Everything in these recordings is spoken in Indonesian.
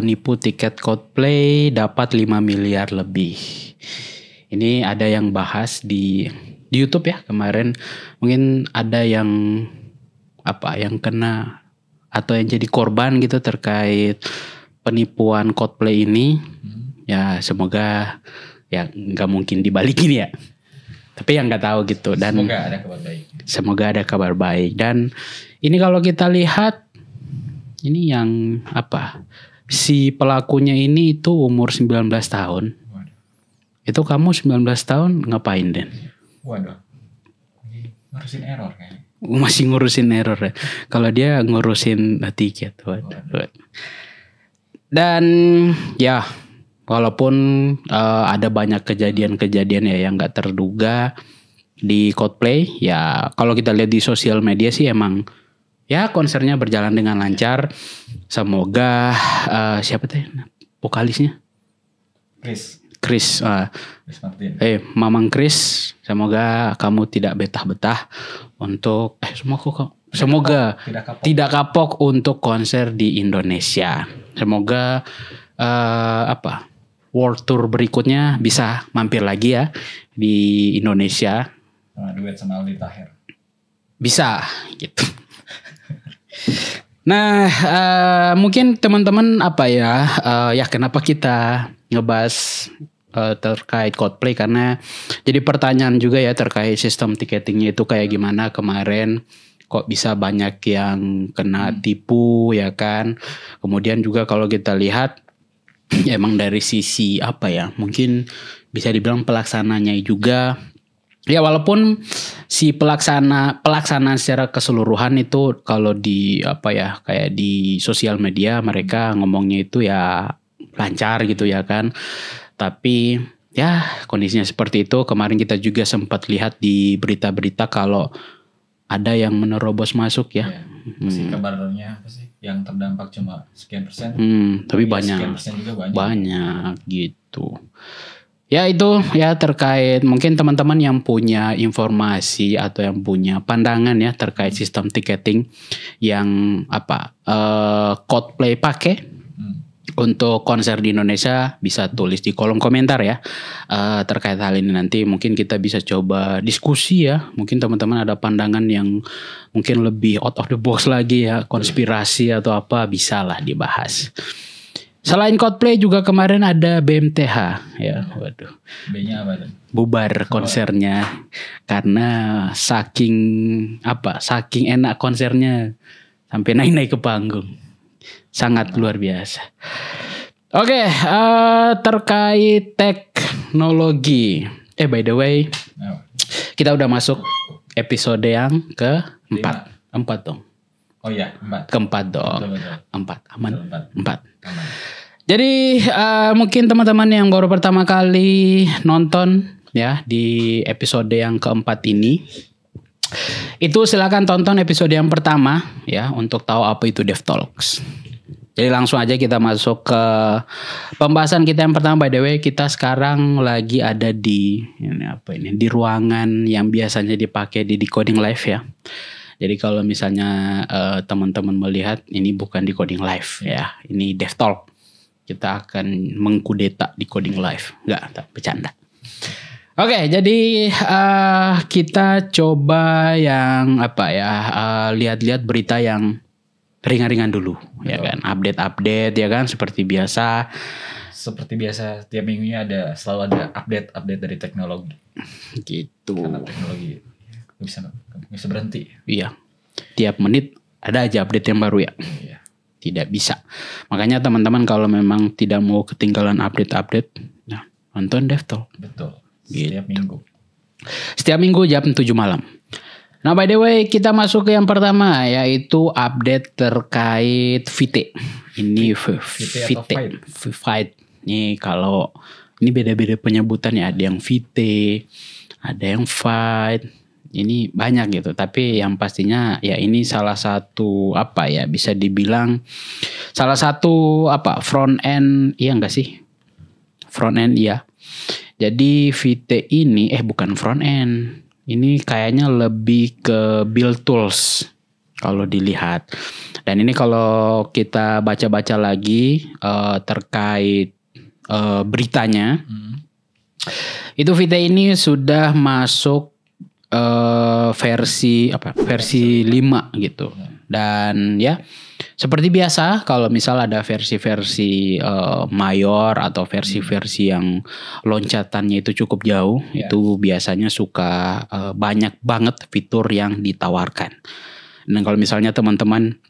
nipu tiket Coldplay dapat 5 miliar lebih. Ini ada yang bahas di YouTube ya kemarin. Mungkin ada yang yang kena atau yang jadi korban gitu terkait penipuan Coldplay ini. Ya semoga ya nggak mungkin dibalikin ya. Tapi yang nggak tahu gitu. Dan semoga ada kabar baik. Dan ini kalau kita lihat ini yang si pelakunya ini itu umur 19 tahun. Itu kamu 19 tahun ngapain, Den? Waduh. Ngurusin error kayaknya. Masih ngurusin error ya. Kalau dia ngurusin tiket. Waduh. Dan ya walaupun ada banyak kejadian-kejadian ya yang gak terduga di Coldplay. Ya kalau kita lihat di sosial media sih emang ya konsernya berjalan dengan lancar. Semoga siapa tuh vokalisnya? Chris Martin. Mamang Chris, semoga kamu tidak betah-betah untuk semoga tidak kapok untuk konser di Indonesia. Semoga world tour berikutnya bisa mampir lagi ya di Indonesia. Duet sama Aldi Taher. Bisa gitu. Nah, mungkin teman-teman ya kenapa kita ngebahas terkait Coldplay, karena jadi pertanyaan juga ya terkait sistem tiketingnya itu kayak gimana kemarin, kok bisa banyak yang kena tipu ya kan. Kemudian juga kalau kita lihat ya emang dari sisi mungkin bisa dibilang pelaksananya juga. Ya walaupun si pelaksanaan secara keseluruhan itu kalau di kayak di sosial media mereka ngomongnya itu ya lancar gitu ya kan. Tapi ya kondisinya seperti itu. Kemarin kita juga sempat lihat di berita-berita kalau ada yang menerobos masuk ya. Kabarnya apa sih? Yang terdampak cuma sekian persen. Tapi banyak. Sekian persen juga banyak gitu. Ya itu ya terkait mungkin teman-teman yang punya informasi atau yang punya pandangan ya terkait sistem tiketing yang Coldplay pakai untuk konser di Indonesia, bisa tulis di kolom komentar ya terkait hal ini. Nanti mungkin kita bisa coba diskusi ya. Mungkin teman-teman ada pandangan yang mungkin lebih out of the box lagi ya, konspirasi atau bisa lah dibahas. Selain Coldplay juga kemarin ada BMTH ya. Waduh. B-nya apa tuh? Bubar konsernya karena saking enak konsernya sampai naik-naik ke panggung. Sangat luar biasa. Oke, terkait teknologi. By the way, kita udah masuk episode yang keempat. 4 dong. Oh iya, 4. Keempat dong. Betul. 4 aman. 4. Aman. Jadi mungkin teman-teman yang baru pertama kali nonton ya di episode yang keempat ini, itu silakan tonton episode yang pertama ya untuk tahu apa itu DevTalks. Jadi langsung aja kita masuk ke pembahasan kita yang pertama. By the way, kita sekarang lagi ada di di ruangan yang biasanya dipakai di Decoding Live ya. Jadi kalau misalnya teman-teman melihat ini bukan Decoding Live ya, ini DevTalk. Kita akan mengkudeta Decoding Live. Enggak, bercanda. Oke, jadi kita coba yang lihat-lihat berita yang ringan-ringan dulu. Betul. Ya kan, update-update ya kan seperti biasa. Seperti biasa tiap minggunya selalu ada update dari teknologi. Gitu. Karena teknologi bisa berhenti. Iya. Tiap menit ada aja update yang baru ya. Iya. Tidak bisa. Makanya teman-teman kalau memang tidak mau ketinggalan update-update, nah, nonton DevTalk. Betul. Gitu. Setiap minggu jam 7 malam. Nah, by the way, kita masuk ke yang pertama yaitu update terkait VT. Ini VT. Fight. Nih kalau ini beda-beda penyebutannya, ada yang VT, ada yang Fight. Ini banyak gitu, tapi yang pastinya ya ini salah satu bisa dibilang salah satu front end, iya enggak sih? Front end iya. Jadi VT ini bukan front end. Ini kayaknya lebih ke build tools. kalau dilihat. Dan ini kalau kita baca-baca lagi terkait beritanya, itu VT ini sudah masuk versi 5 gitu. Dan ya seperti biasa kalau misal ada versi-versi mayor atau versi-versi yang loncatannya itu cukup jauh, itu biasanya suka banyak banget fitur yang ditawarkan. Dan kalau misalnya teman-teman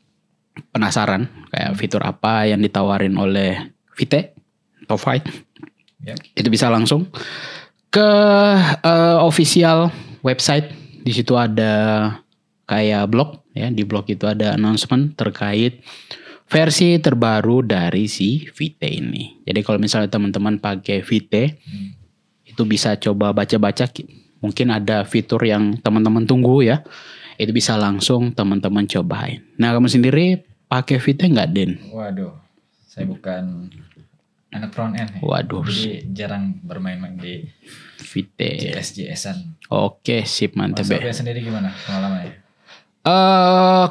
penasaran kayak fitur apa yang ditawarin oleh VT atau Fight, itu bisa langsung ke official website. Di situ ada kayak blog ya, di blog itu ada announcement terkait versi terbaru dari si VT ini. Jadi kalau misalnya teman-teman pakai VT, itu bisa coba baca-baca, mungkin ada fitur yang teman-teman tunggu ya. Itu bisa langsung teman-teman cobain. Nah, kamu sendiri pakai VT nggak, Den? Waduh, saya bukan anak front end ya. Waduh. Jadi jarang bermain-main di VT. JS-an. Oke, sip, mantap Mas ya. Sofia sendiri gimana pengalamannya?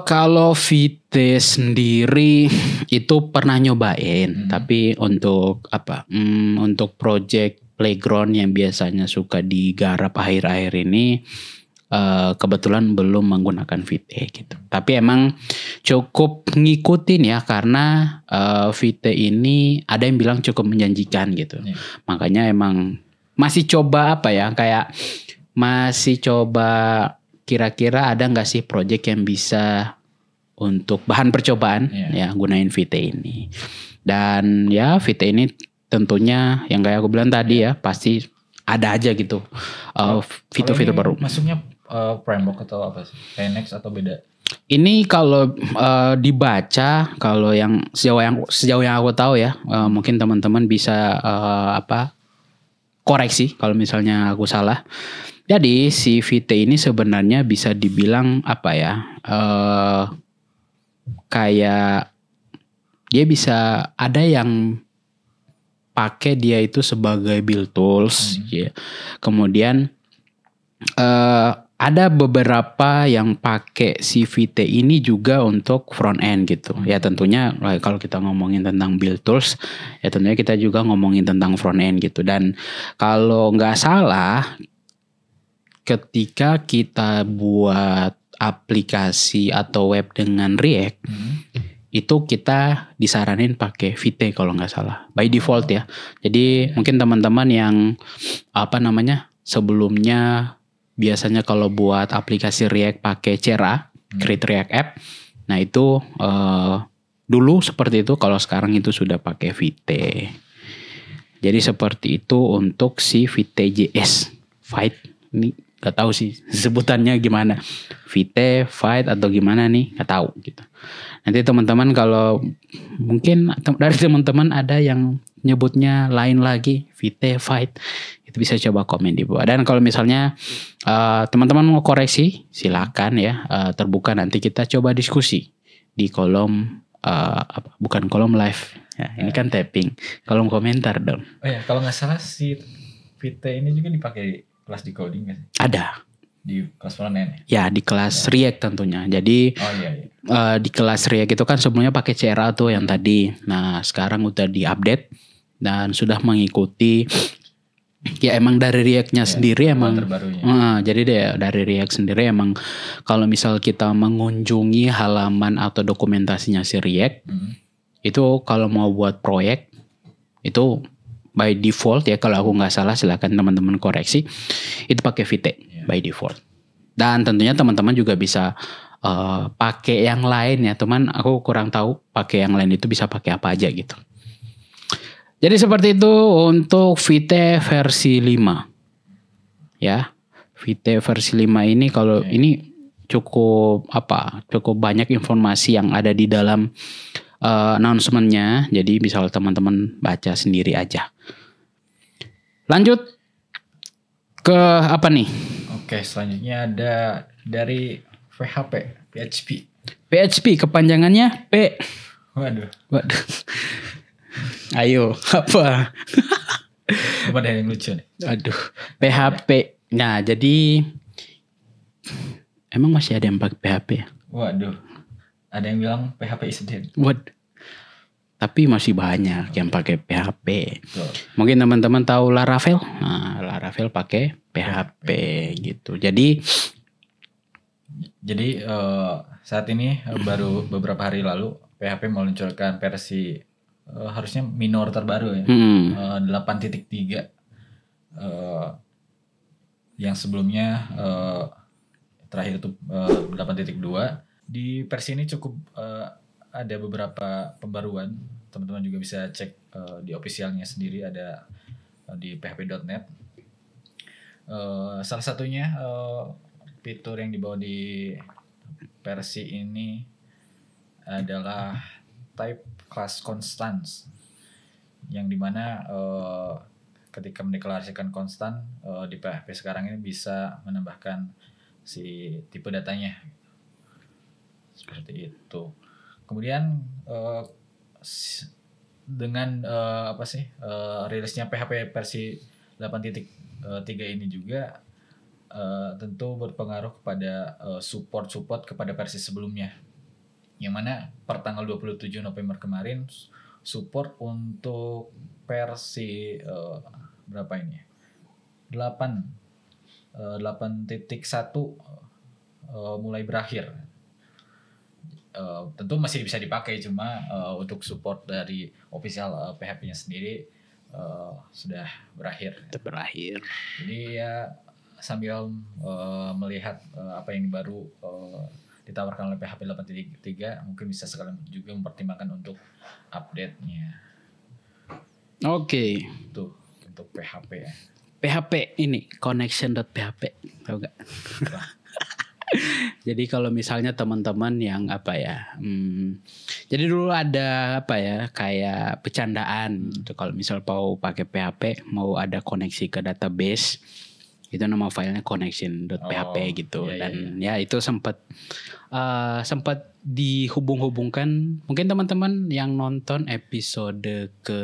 Kalau VT sendiri itu pernah nyobain, tapi untuk untuk project playground yang biasanya suka digarap akhir-akhir ini, kebetulan belum menggunakan VT gitu. Tapi emang cukup ngikutin ya, karena VT ini ada yang bilang cukup menjanjikan gitu. Makanya emang masih coba kayak masih coba kira-kira ada nggak sih project yang bisa untuk bahan percobaan ya gunain VT ini. Dan ya VT ini tentunya yang kayak aku bilang tadi ya, pasti ada aja gitu fitur-fitur baru. Masuknya framework atau apa sih? Next atau beda? Ini kalau dibaca, kalau yang sejauh yang aku tahu ya, mungkin teman-teman bisa koreksi kalau misalnya aku salah. Jadi si VT ini sebenarnya bisa dibilang kayak dia bisa ada yang pakai dia itu sebagai build tools ya. Kemudian ada beberapa yang pakai si VT ini juga untuk front end gitu. Ya tentunya kalau kita ngomongin tentang build tools, ya tentunya kita juga ngomongin tentang front end gitu. Dan kalau nggak salah, ketika kita buat aplikasi atau web dengan React, itu kita disaranin pakai VT kalau nggak salah, by default ya. Jadi mungkin teman-teman yang sebelumnya biasanya kalau buat aplikasi React pakai Cera, Create React App, nah itu dulu seperti itu. Kalau sekarang itu sudah pakai VT. Jadi seperti itu untuk si VT.js Fight ini. Gak tahu sih sebutannya gimana, VT, Fight atau gimana nih, gak tahu gitu. Nanti teman-teman kalau mungkin dari teman-teman ada yang nyebutnya lain lagi, VT, Fight, itu bisa coba komen di bawah. Dan kalau misalnya teman-teman mau koreksi, silakan ya, terbuka, nanti kita coba diskusi di kolom bukan kolom live ya, ini kan tapping, kolom komentar dong. Oh ya, kalau nggak salah si VT ini juga dipakai kelas di coding nggak sih? Ada. Di kelas front end ya? Di kelas React tentunya. Jadi di kelas React itu kan sebelumnya pakai Cera tuh yang tadi. Nah sekarang udah di-update dan sudah mengikuti. Ya emang dari React-nya sendiri emang. Jadi dari React sendiri emang kalau misal kita mengunjungi halaman atau dokumentasinya si React, itu kalau mau buat proyek itu by default ya, kalau aku nggak salah, silakan teman-teman koreksi, itu pakai VT by default. Dan tentunya teman-teman juga bisa pakai yang lain ya, teman. Aku kurang tahu pakai yang lain itu bisa pakai apa aja gitu. Jadi seperti itu untuk VT versi 5 ya. VT versi 5 ini kalau ini cukup banyak informasi yang ada di dalam announcement-nya. Jadi bisa teman-teman baca sendiri aja. Lanjut ke apa nih? Oke, selanjutnya ada dari PHP kepanjangannya P. Waduh. Ayo, apa? Apa ada yang lucu nih? Aduh, PHP. Nah, jadi emang masih ada yang pakai PHP ya? Waduh. Ada yang bilang PHP is dead. What? Tapi masih banyak yang pakai PHP. Betul. Mungkin teman-teman tahu Laravel. Nah, Laravel pakai PHP gitu. Jadi saat ini baru beberapa hari lalu PHP meluncurkan versi harusnya minor terbaru ya. 8.3. Yang sebelumnya terakhir itu 8.2. Di versi ini cukup ada beberapa pembaruan. Teman-teman juga bisa cek di officialnya sendiri, ada di php.net. Salah satunya fitur yang dibawa di versi ini adalah type class constants, yang dimana ketika mendeklarasikan konstan di PHP sekarang ini bisa menambahkan si tipe datanya seperti itu. Kemudian dengan rilisnya PHP versi 8.3 ini juga tentu berpengaruh kepada support kepada versi sebelumnya, yang mana per tanggal 27 November kemarin support untuk versi berapa ini? 8.1 mulai berakhir. Tentu masih bisa dipakai, cuma untuk support dari official PHP-nya sendiri sudah berakhir. Jadi ya sambil melihat apa yang baru ditawarkan oleh PHP 8.3, mungkin bisa sekalian juga mempertimbangkan untuk update-nya. Oke. Tuh untuk PHP ya. PHP ini connection.php, tahu gak? Jadi kalau misalnya teman-teman yang jadi dulu ada kayak bercandaan gitu, kalau misal mau pakai PHP, mau ada koneksi ke database, itu nama filenya connection.php gitu. Dan ya itu sempat dihubung-hubungkan. Mungkin teman-teman yang nonton episode ke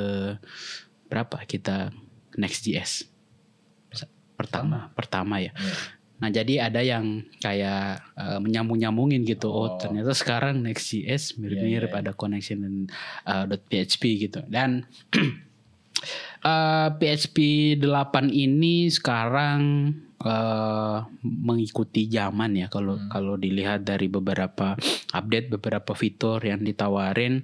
berapa kita Next.js pertama ya. Nah, jadi ada yang kayak menyambung-nyambungin gitu. Oh, ternyata sekarang Next.js mirip-mirip ada connection.php gitu. Dan PHP 8 ini sekarang mengikuti zaman ya. Kalau dilihat dari beberapa update, beberapa fitur yang ditawarin,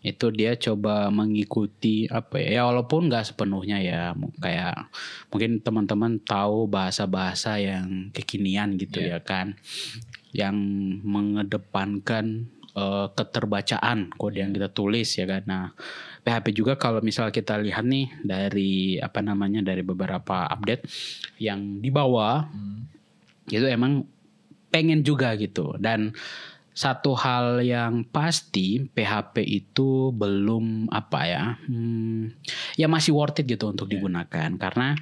itu dia coba mengikuti ya walaupun nggak sepenuhnya ya, kayak mungkin teman-teman tahu bahasa-bahasa yang kekinian gitu ya kan, yang mengedepankan keterbacaan kode yang kita tulis ya kan. Nah, PHP juga kalau misal kita lihat nih dari dari beberapa update yang dibawa itu emang pengen juga gitu. Dan satu hal yang pasti, PHP itu belum ya masih worth it gitu untuk digunakan, karena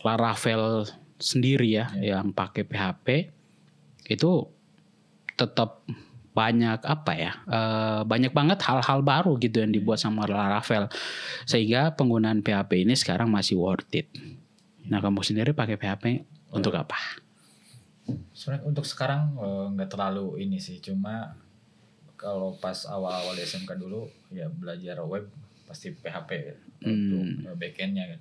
Laravel sendiri yang pakai PHP itu tetap banyak banyak banget hal-hal baru gitu yang dibuat sama Laravel, sehingga penggunaan PHP ini sekarang masih worth it. Nah, kamu sendiri pakai PHP untuk apa? Sebenarnya untuk sekarang nggak terlalu ini sih, cuma kalau pas awal-awal di SMK dulu ya belajar web pasti PHP untuk backendnya kan,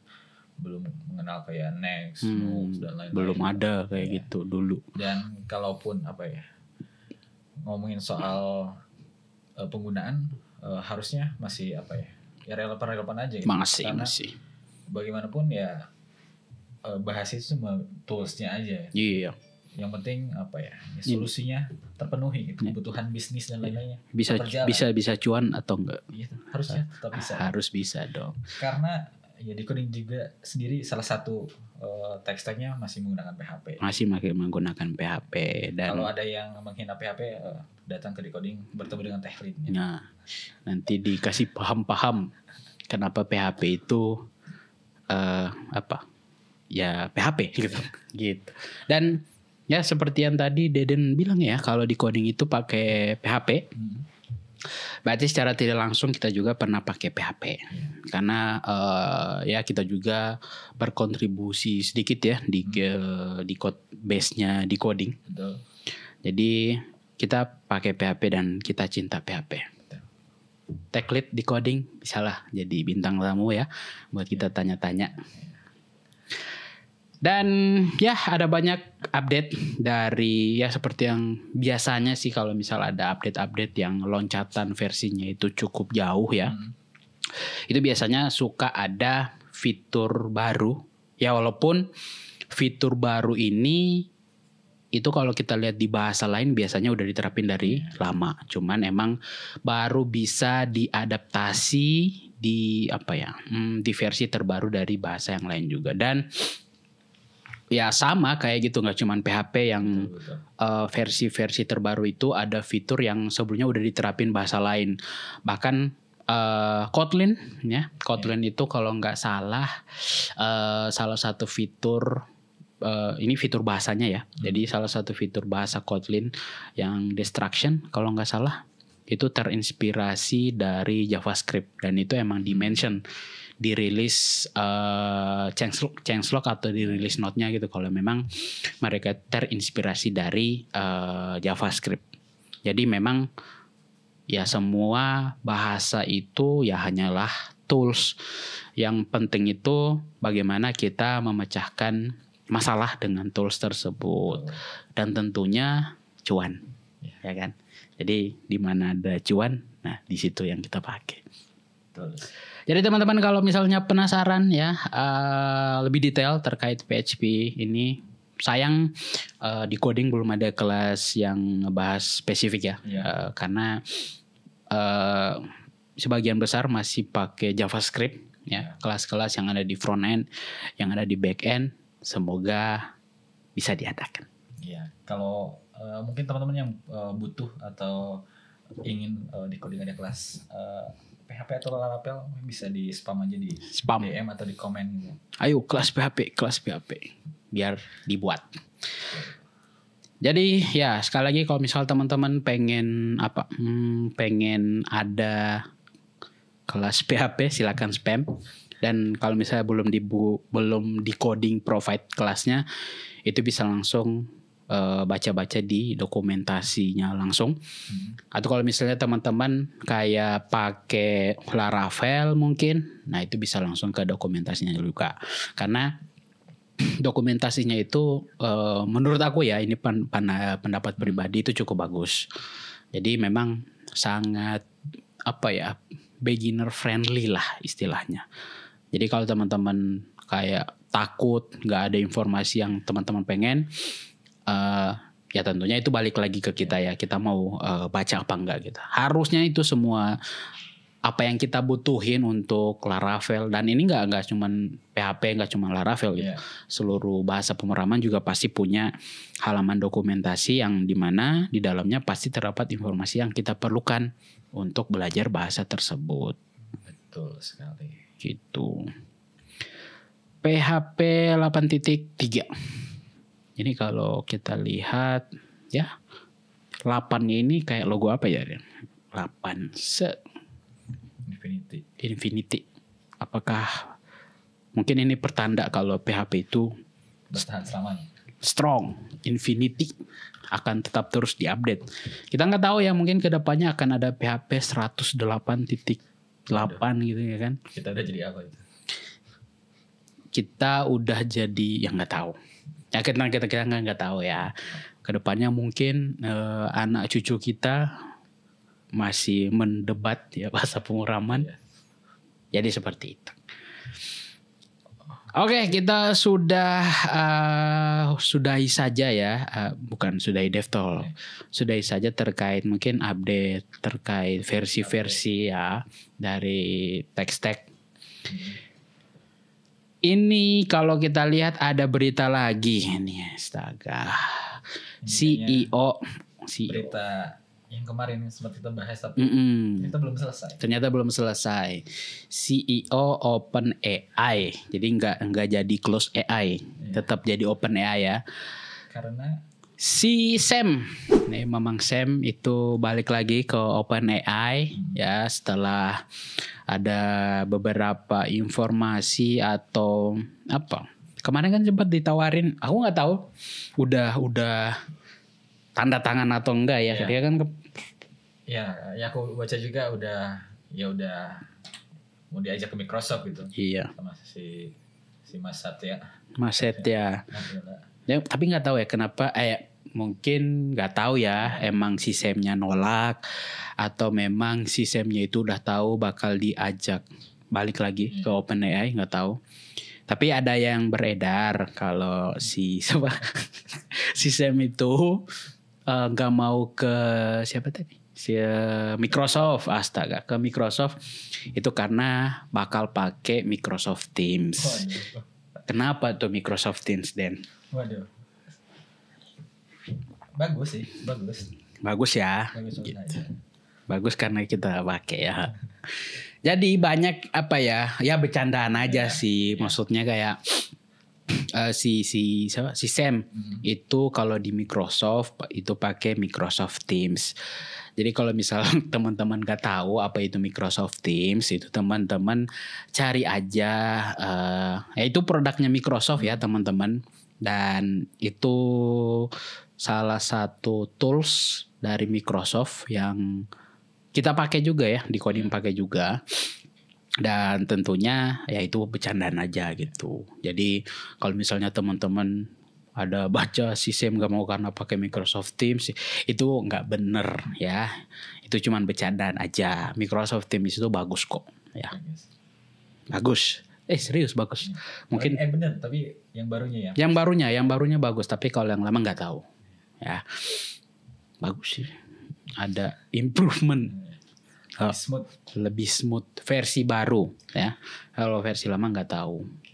belum mengenal kayak Next, Nux dan lain-lain. Belum ada kayak gitu dulu. Dan kalaupun ngomongin soal penggunaan harusnya masih ya relevan aja gitu. Masih. Bagaimanapun ya bahasa itu cuma toolsnya aja. Iya. Yang penting solusinya terpenuhi gitu, kebutuhan bisnis dan lain-lainnya bisa cuan atau enggak? Iya, harusnya tetap bisa. Harus bisa dong. Karena ya di coding juga sendiri salah satu tech stack-nya masih menggunakan PHP. Masih menggunakan PHP. Dan kalau ada yang menghina PHP datang ke Decoding bertemu dengan tech lead-nya. Nah, nanti dikasih paham kenapa PHP itu ya PHP gitu. Dan ya seperti yang tadi Deden bilang ya, kalau di coding itu pakai PHP, berarti secara tidak langsung kita juga pernah pakai PHP. Karena ya kita juga berkontribusi sedikit ya di code base-nya di coding. Betul. Jadi kita pakai PHP dan kita cinta PHP. Tech lead di coding bisalah jadi bintang tamu ya buat kita tanya-tanya. Dan ya ada banyak update dari ya seperti yang biasanya sih kalau misal ada update-update yang loncatan versinya itu cukup jauh ya. Itu biasanya suka ada fitur baru. Ya walaupun fitur baru ini itu kalau kita lihat di bahasa lain biasanya udah diterapin dari lama. Cuman emang baru bisa diadaptasi di di versi terbaru dari bahasa yang lain juga. Dan ya sama kayak gitu, nggak cuman PHP yang versi-versi terbaru itu ada fitur yang sebelumnya udah diterapin bahasa lain. Bahkan Kotlin ya, Kotlin itu kalau nggak salah salah satu fitur ini fitur bahasanya ya. Jadi salah satu fitur bahasa Kotlin yang destruction kalau nggak salah itu terinspirasi dari JavaScript dan itu emang dimention dirilis changelog atau dirilis note-nya gitu kalau memang mereka terinspirasi dari JavaScript. Jadi memang ya semua bahasa itu ya hanyalah tools. Yang penting itu bagaimana kita memecahkan masalah dengan tools tersebut dan tentunya cuan, ya kan. Jadi di mana ada cuan, nah di situ yang kita pakai. Jadi teman-teman kalau misalnya penasaran ya lebih detail terkait PHP ini, sayang di coding belum ada kelas yang ngebahas spesifik ya, karena sebagian besar masih pakai JavaScript ya. Kelas-kelas yang ada di front end, yang ada di back end, semoga bisa diadakan. Iya, kalau mungkin teman-teman yang butuh atau ingin di coding ada kelas PHP atau Laravel bisa di spam aja di DM atau di komen. Ayo kelas PHP biar dibuat. Jadi ya sekali lagi kalau misal teman-teman pengen pengen ada kelas PHP silakan spam. Dan kalau misalnya belum di coding provide kelasnya, itu bisa langsung baca-baca di dokumentasinya langsung. Atau kalau misalnya teman-teman kayak pakai Laravel mungkin, nah itu bisa langsung ke dokumentasinya juga. Karena dokumentasinya itu menurut aku ya, ini pendapat pribadi itu cukup bagus. Jadi memang sangat beginner friendly lah istilahnya. Jadi kalau teman-teman kayak takut nggak ada informasi yang teman-teman pengen, ya tentunya itu balik lagi ke kita ya. Kita mau baca apa enggak gitu. Harusnya itu semua apa yang kita butuhin untuk Laravel, dan ini nggak cuman PHP, nggak cuma Laravel gitu. Seluruh bahasa pemrograman juga pasti punya halaman dokumentasi yang dimana di dalamnya pasti terdapat informasi yang kita perlukan untuk belajar bahasa tersebut. Betul sekali. Gitu. PHP 8.3. Ini kalau kita lihat ya 8-nya ini kayak logo apa ya? 8 Infinity. Apakah mungkin ini pertanda kalau PHP itu bertahan selamanya? Strong, Infinity akan tetap terus diupdate. Kita nggak tahu ya, mungkin kedepannya akan ada PHP 108.8 gitu ya kan? Kita udah jadi apa itu? Kita udah jadi yang nggak tahu. Ya kita nggak tahu ya. Kedepannya mungkin anak cucu kita masih mendebat ya bahasa pemrograman. Jadi seperti itu. Oke, kita sudahi saja ya, bukan sudahi DevTalk, sudahi saja terkait mungkin update terkait versi-versi ya dari tech-stack. Ini kalau kita lihat ada berita lagi nih, astaga. CEO. Berita yang kemarin sempat kita bahas tapi itu belum selesai. Ternyata belum selesai. CEO OpenAI. Jadi enggak jadi close AI, tetap jadi OpenAI ya. Karena si Sam, nih Mamang Sam itu balik lagi ke OpenAI ya setelah ada beberapa informasi atau apa. Kemarin kan sempat ditawarin, aku nggak tahu udah tanda tangan atau enggak ya. Dia kan ya aku baca juga udah mau diajak ke Microsoft gitu. Iya. Sama si Mas Satya. Ya, tapi nggak tahu ya kenapa. Mungkin nggak tahu ya. Emang si Sam-nya nolak atau memang si Sam-nya itu udah tahu bakal diajak balik lagi ke OpenAI, nggak tahu. Tapi ada yang beredar kalau si Sam itu nggak mau ke siapa tadi? Microsoft, astaga, ke Microsoft itu karena bakal pakai Microsoft Teams. Waduh. Kenapa tuh Microsoft Teams, Den? Waduh. Bagus sih, Bagus ya. Gitu. Bagus karena kita pakai ya. Jadi banyak apa ya? Ya bercandaan aja sih. Maksudnya kayak si Sam itu kalau di Microsoft itu pakai Microsoft Teams. Jadi kalau misalnya teman-teman gak tahu apa itu Microsoft Teams, itu teman-teman cari aja. Ya itu produknya Microsoft ya teman-teman. Dan itu salah satu tools dari Microsoft yang kita pakai juga ya, di Kodim pakai juga. Dan tentunya ya itu bercandaan aja gitu. Jadi kalau misalnya teman-teman ada baca si Sam gak mau karena pakai Microsoft Teams, itu nggak bener ya. Itu cuman bercandaan aja. Microsoft Teams itu bagus kok ya. Bagus. Serius bagus. Mungkin bener, tapi yang barunya ya. Yang barunya bagus, tapi kalau yang lama nggak tahu. Ya. Bagus sih. Ada improvement. Lebih smooth versi baru ya. Kalau versi lama nggak tahu.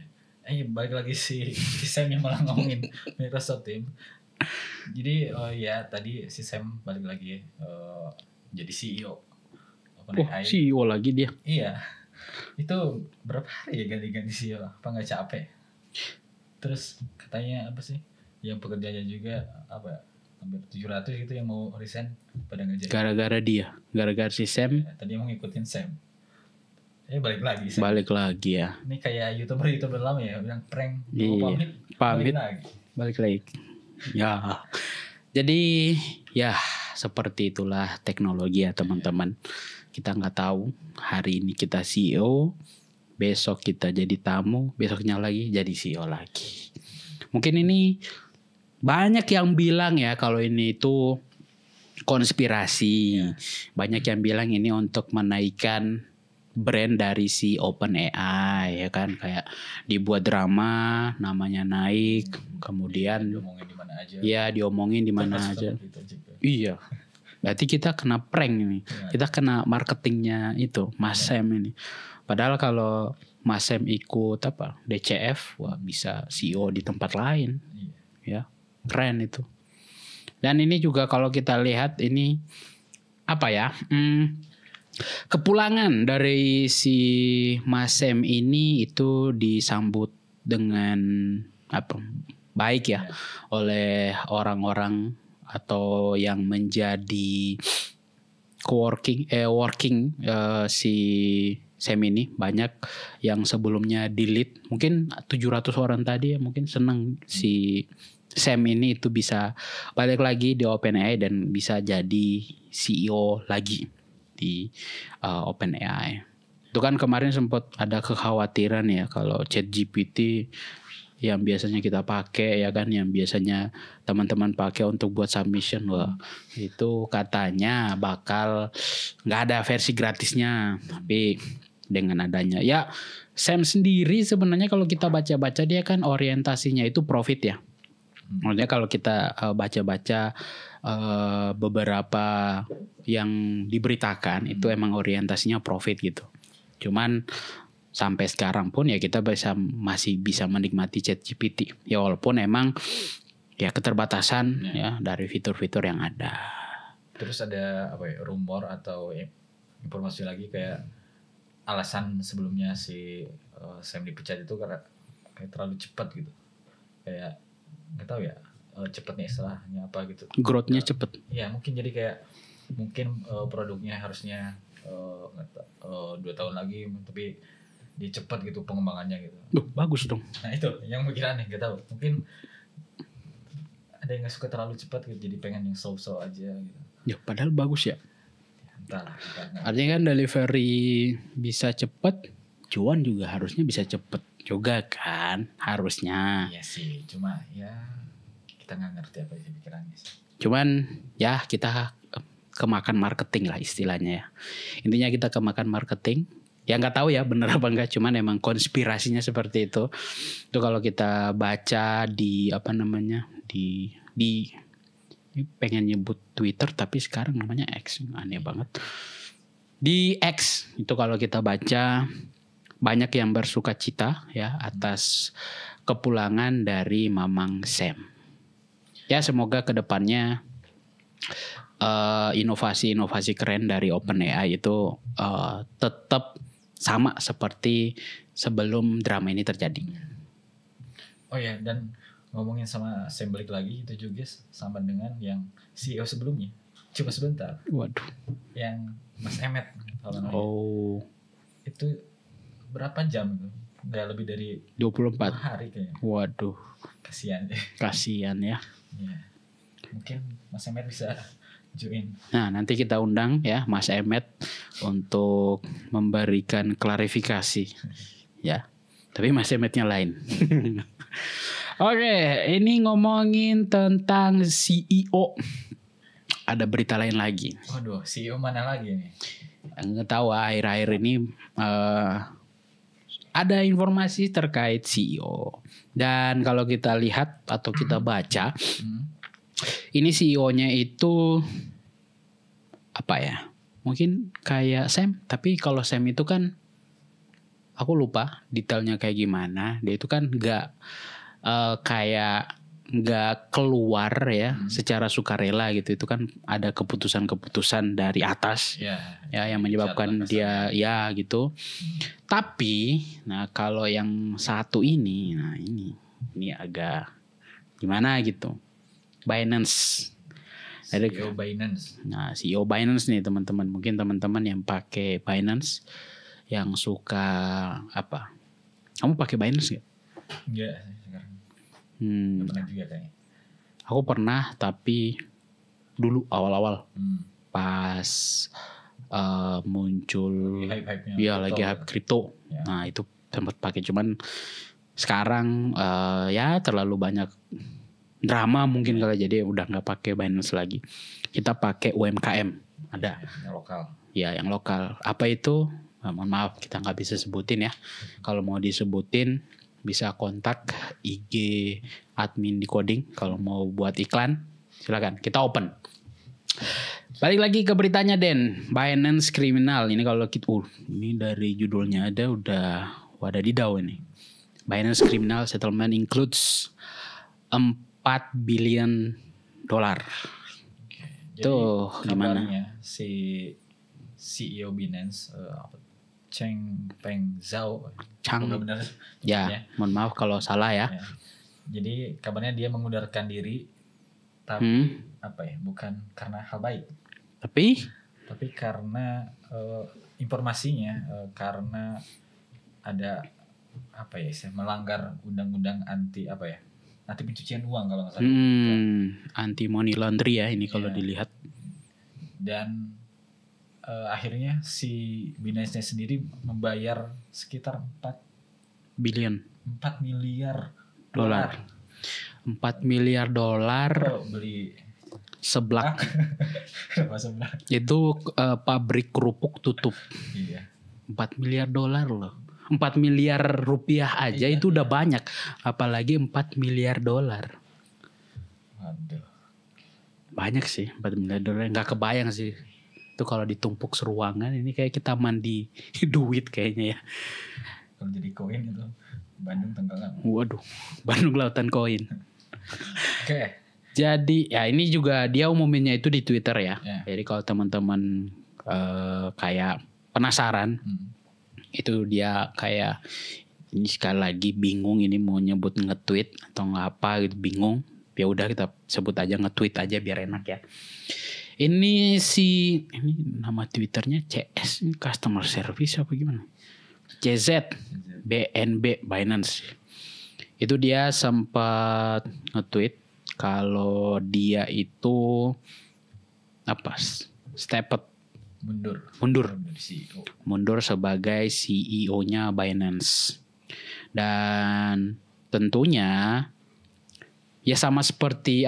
Balik lagi si Sam yang malah ngomongin Microsoft Teams. Jadi ya tadi si Sam balik lagi jadi CEO. CEO lagi dia. Iya. Itu berapa hari ya ganti-ganti CEO? Apa nggak capek? Terus katanya apa sih? Yang pekerjaannya juga apa? Hampir 700 gitu yang mau resign pada nggak jadi. Gara-gara si Sam. Ya, tadi mau ngikutin Sam. Balik lagi Sam. Balik lagi ya. Ini kayak YouTuber lama ya, bilang prank. Iya. Pamit. Balik lagi. Ya. Jadi ya seperti itulah teknologi ya teman-teman. Kita nggak tahu hari ini kita CEO, besok kita jadi tamu, besoknya lagi jadi CEO lagi. Mungkin ini banyak yang bilang ya kalau ini itu konspirasi. Banyak yang bilang ini untuk menaikkan brand dari si OpenAI ya kan, kayak dibuat drama, namanya naik, kemudian diomongin di mana aja. Iya, diomongin di mana aja. Iya. Berarti kita kena prank ini. Kita kena marketingnya itu Mas Sam ini. Padahal kalau Mas Sam ikut DCF, wah bisa CEO di tempat lain. Ya, keren itu. Dan ini juga kalau kita lihat ini kepulangan dari si Mas Sam ini itu disambut dengan baik ya oleh orang-orang atau yang menjadi working si Sam ini. Banyak yang sebelumnya delete, mungkin 700 orang tadi ya, mungkin seneng si Sam ini itu bisa balik lagi di OpenAI dan bisa jadi CEO lagi di OpenAI. Itu kan kemarin sempat ada kekhawatiran ya kalau ChatGPT yang biasanya kita pakai ya kan, yang biasanya teman-teman pakai untuk buat submission, wah itu katanya bakal nggak ada versi gratisnya. Tapi dengan adanya ya Sam sendiri sebenarnya kalau kita baca-baca dia kan orientasinya itu profit ya. Maksudnya kalau kita baca-baca beberapa yang diberitakan itu emang orientasinya profit gitu. Cuman sampai sekarang pun ya kita masih bisa menikmati ChatGPT. Ya walaupun emang ya keterbatasan ya dari fitur-fitur yang ada. Terus ada rumor atau informasi lagi kayak alasan sebelumnya si Sam dipecat itu karena kayak terlalu cepat gitu. Kayak nggak tahu ya cepatnya istilahnya apa gitu. Growth-nya cepet. Ya mungkin jadi kayak mungkin produknya harusnya 2 tahun lagi, tapi dia cepat gitu pengembangannya gitu. Bagus dong. Nah itu yang mikir aneh, nggak tahu. Mungkin ada yang nggak suka terlalu cepat gitu, jadi pengen yang slow aja gitu. Ya padahal bagus ya. Entahlah. Artinya kan delivery bisa cepet, cuan juga harusnya bisa cepet juga kan, harusnya. Iya sih, cuma ya kita nggak ngerti apa isi pikirannya sih. Cuman ya kita kemakan marketing lah istilahnya ya. Intinya kita kemakan marketing. Ya nggak tahu ya bener apa enggak, cuman emang konspirasinya seperti itu. Itu kalau kita baca di apa namanya di pengen nyebut Twitter tapi sekarang namanya X, aneh banget. Di X itu kalau kita baca banyak yang bersuka cita ya atas kepulangan dari Mamang Sam. Ya semoga kedepannya inovasi-inovasi keren dari OpenAI itu tetap sama seperti sebelum drama ini terjadi. Oh ya, dan ngomongin sama Sam balik lagi, itu juga sama dengan yang CEO sebelumnya. Cuma sebentar. Waduh. Yang Mas Emmet. Oh. Itu berapa jam itu? Nggak lebih dari 24 hari kayaknya. Waduh. Kasian ya. Ya. Mungkin Mas Emmet bisa join. Nah nanti kita undang ya Mas Emmet untuk memberikan klarifikasi ya. Tapi Mas Emmetnya lain. Oke, ini ngomongin tentang CEO. Ada berita lain lagi. Waduh, CEO mana lagi nih? Nggak tahu, akhir-akhir ini ada informasi terkait CEO. Dan kalau kita lihat atau kita baca, ini CEO-nya itu apa ya? Mungkin kayak Sam, tapi kalau Sam itu kan aku lupa detailnya kayak gimana. Dia itu kan nggak keluar ya secara sukarela gitu. Itu kan ada keputusan-keputusan dari atas ya yang menyebabkan dia ya gitu. Tapi nah kalau yang satu ini, nah ini agak gimana gitu. Binance. CEO Binance. Nah, CEO Binance nih teman-teman. Mungkin teman-teman yang pakai Binance, yang suka apa? Kamu pakai Binance nggak? Enggak sekarang. Nggak pernah juga kayaknya. Aku pernah, tapi dulu awal-awal pas muncul, lagi hype kripto. Ya. Nah itu sempat pakai, cuman sekarang ya terlalu banyak drama mungkin kalau jadi udah nggak pakai Binance lagi. Kita pakai UMKM ada. Yang lokal. Ya yang lokal. Apa itu? Mohon maaf kita nggak bisa sebutin ya. Kalau mau disebutin bisa kontak IG admin Decoding. Kalau mau buat iklan silakan. Kita open. Balik lagi ke beritanya Den. Binance kriminal. Ini kalau kita ini dari judulnya ada udah wadadidau ini. Binance criminal settlement includes 4 billion dolar. Tuh gimana? Si CEO Binance Chang Peng Zhao. Benar. Ya, mohon maaf kalau salah ya. Jadi kabarnya dia mengundurkan diri, tapi bukan karena hal baik. Tapi karena informasinya karena ada melanggar undang-undang anti pencucian uang kalau nggak salah. Anti money laundry ya ini kalau dilihat. Dan akhirnya si Binance-nya sendiri membayar sekitar 4 miliar dolar. 4 miliar dolar. Beli seblak. Itu pabrik kerupuk tutup. Iya. 4 miliar dolar loh. 4 miliar rupiah aja itu udah banyak, apalagi 4 miliar dolar. Waduh. Banyak sih 4 miliar dolar, nggak kebayang sih. Itu kalau ditumpuk seruangan ini kayak kita mandi duit kayaknya ya. Kalau jadi koin itu Bandung Tenggelam. Waduh, Bandung Lautan Koin. Oke. Jadi ya ini juga dia umuminnya itu di Twitter ya. Jadi kalau teman-teman kayak penasaran, itu dia kayak ini sekali lagi bingung ini mau nyebut nge-tweet atau ngapa gitu, bingung. Ya udah kita sebut aja nge-tweet aja biar enak ya. Ini nama Twitternya CS, ini customer service apa gimana? CZ BNB Binance. Itu dia sempat nge-tweet kalau dia itu step mundur sebagai CEO-nya Binance. Dan tentunya ya sama seperti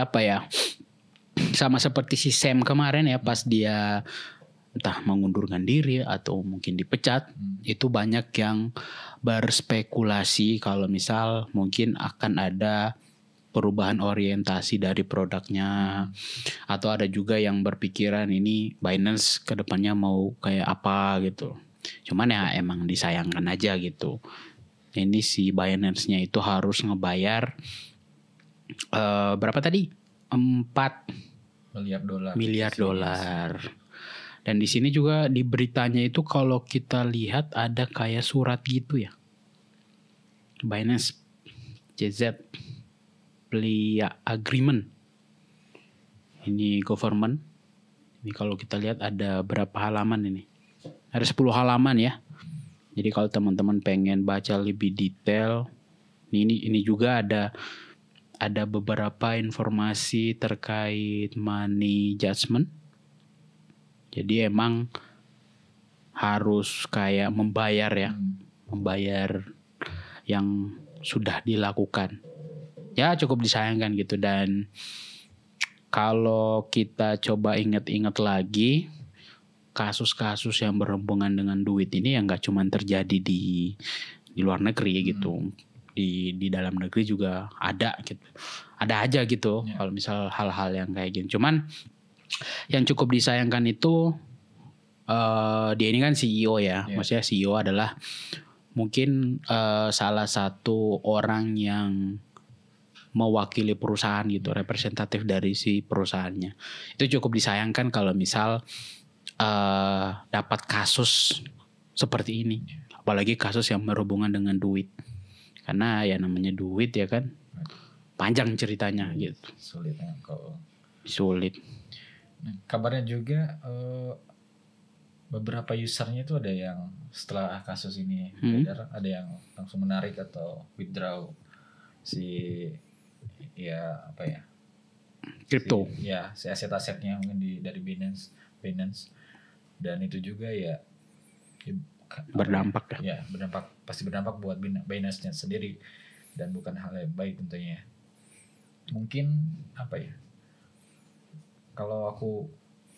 si Sam kemarin ya, pas dia entah mengundurkan diri atau mungkin dipecat, itu banyak yang berspekulasi kalau misal mungkin akan ada perubahan orientasi dari produknya, atau ada juga yang berpikiran ini Binance kedepannya mau kayak apa gitu. Cuman ya emang disayangkan aja gitu. Ini si Binance-nya itu harus ngebayar berapa tadi? 4 miliar dolar. Dan di sini juga di beritanya itu kalau kita lihat ada kayak surat gitu ya. Binance CZ Plea Agreement. Ini government. Ini kalau kita lihat ada berapa halaman ini? Ada 10 halaman ya. Jadi kalau teman-teman pengen baca lebih detail, ini juga ada beberapa informasi terkait money judgment. Jadi emang harus kayak membayar yang sudah dilakukan. Ya cukup disayangkan gitu. Dan kalau kita coba ingat-ingat lagi, kasus-kasus yang berhubungan dengan duit ini yang gak cuma terjadi di luar negeri gitu. Di dalam negeri juga ada gitu. Ada aja gitu kalau misal hal-hal yang kayak gini. Cuman yang cukup disayangkan itu dia ini kan CEO ya. Maksudnya CEO adalah mungkin salah satu orang yang mewakili perusahaan gitu, representatif dari si perusahaannya. Itu cukup disayangkan kalau misal dapat kasus seperti ini, apalagi kasus yang berhubungan dengan duit. Karena ya namanya duit ya kan, panjang ceritanya gitu. Sulit. Nah, kabarnya juga beberapa usernya itu ada yang setelah kasus ini beredar, ada yang langsung menarik atau withdraw kripto. Si aset-asetnya mungkin dari Binance. Dan itu juga berdampak pasti berdampak buat Binance-nya sendiri, dan bukan hal yang baik tentunya. Mungkin kalau aku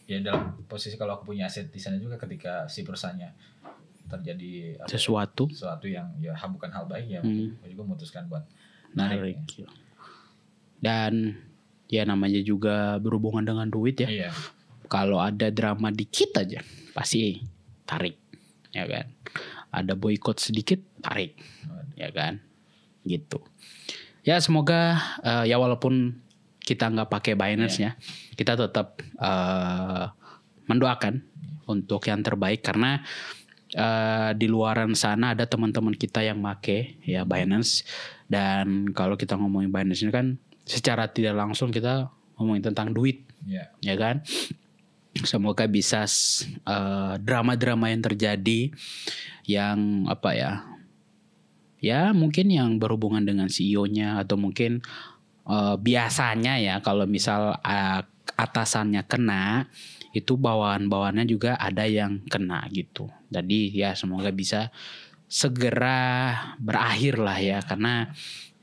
dalam posisi kalau aku punya aset di sana juga, ketika si perusahaannya terjadi sesuatu yang bukan hal baik aku juga memutuskan buat narik. Dan ya namanya juga berhubungan dengan duit ya. Iya. Kalau ada drama dikit aja pasti tarik, ya kan. Ada boykot sedikit tarik, ya kan. Gitu. Ya semoga ya walaupun kita nggak pakai Binance ya, kita tetap mendoakan untuk yang terbaik, karena di luaran sana ada teman-teman kita yang make ya Binance. Dan kalau kita ngomongin Binance ini kan secara tidak langsung kita ngomongin tentang duit, ya kan. Semoga bisa drama-drama yang terjadi yang ya mungkin yang berhubungan dengan CEO-nya, atau mungkin biasanya ya kalau misal atasannya kena, itu bawahan-bawahannya juga ada yang kena gitu. Jadi ya semoga bisa segera berakhir lah ya, karena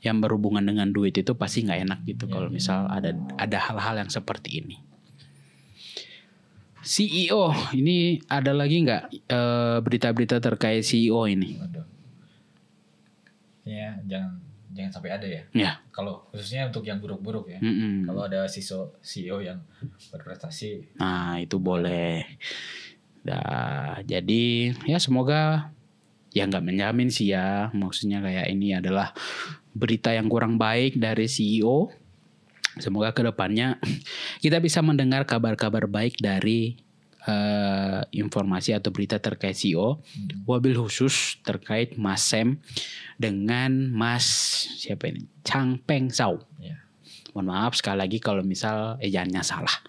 yang berhubungan dengan duit itu pasti nggak enak gitu kalau misal ada hal-hal yang seperti ini. CEO ini ada lagi nggak berita-berita terkait CEO ini? Ya jangan sampai ada ya. Kalau khususnya untuk yang buruk-buruk ya. Kalau ada CEO yang berprestasi, nah itu boleh. Jadi ya semoga ya nggak menjamin sih ya. Maksudnya kayak ini adalah berita yang kurang baik dari CEO. Semoga kedepannya kita bisa mendengar kabar-kabar baik dari informasi atau berita terkait CEO. Wabil khusus terkait Mas Sam dengan Mas siapa ini? Changpeng Zhao. Mohon maaf sekali lagi kalau misal ejaannya salah.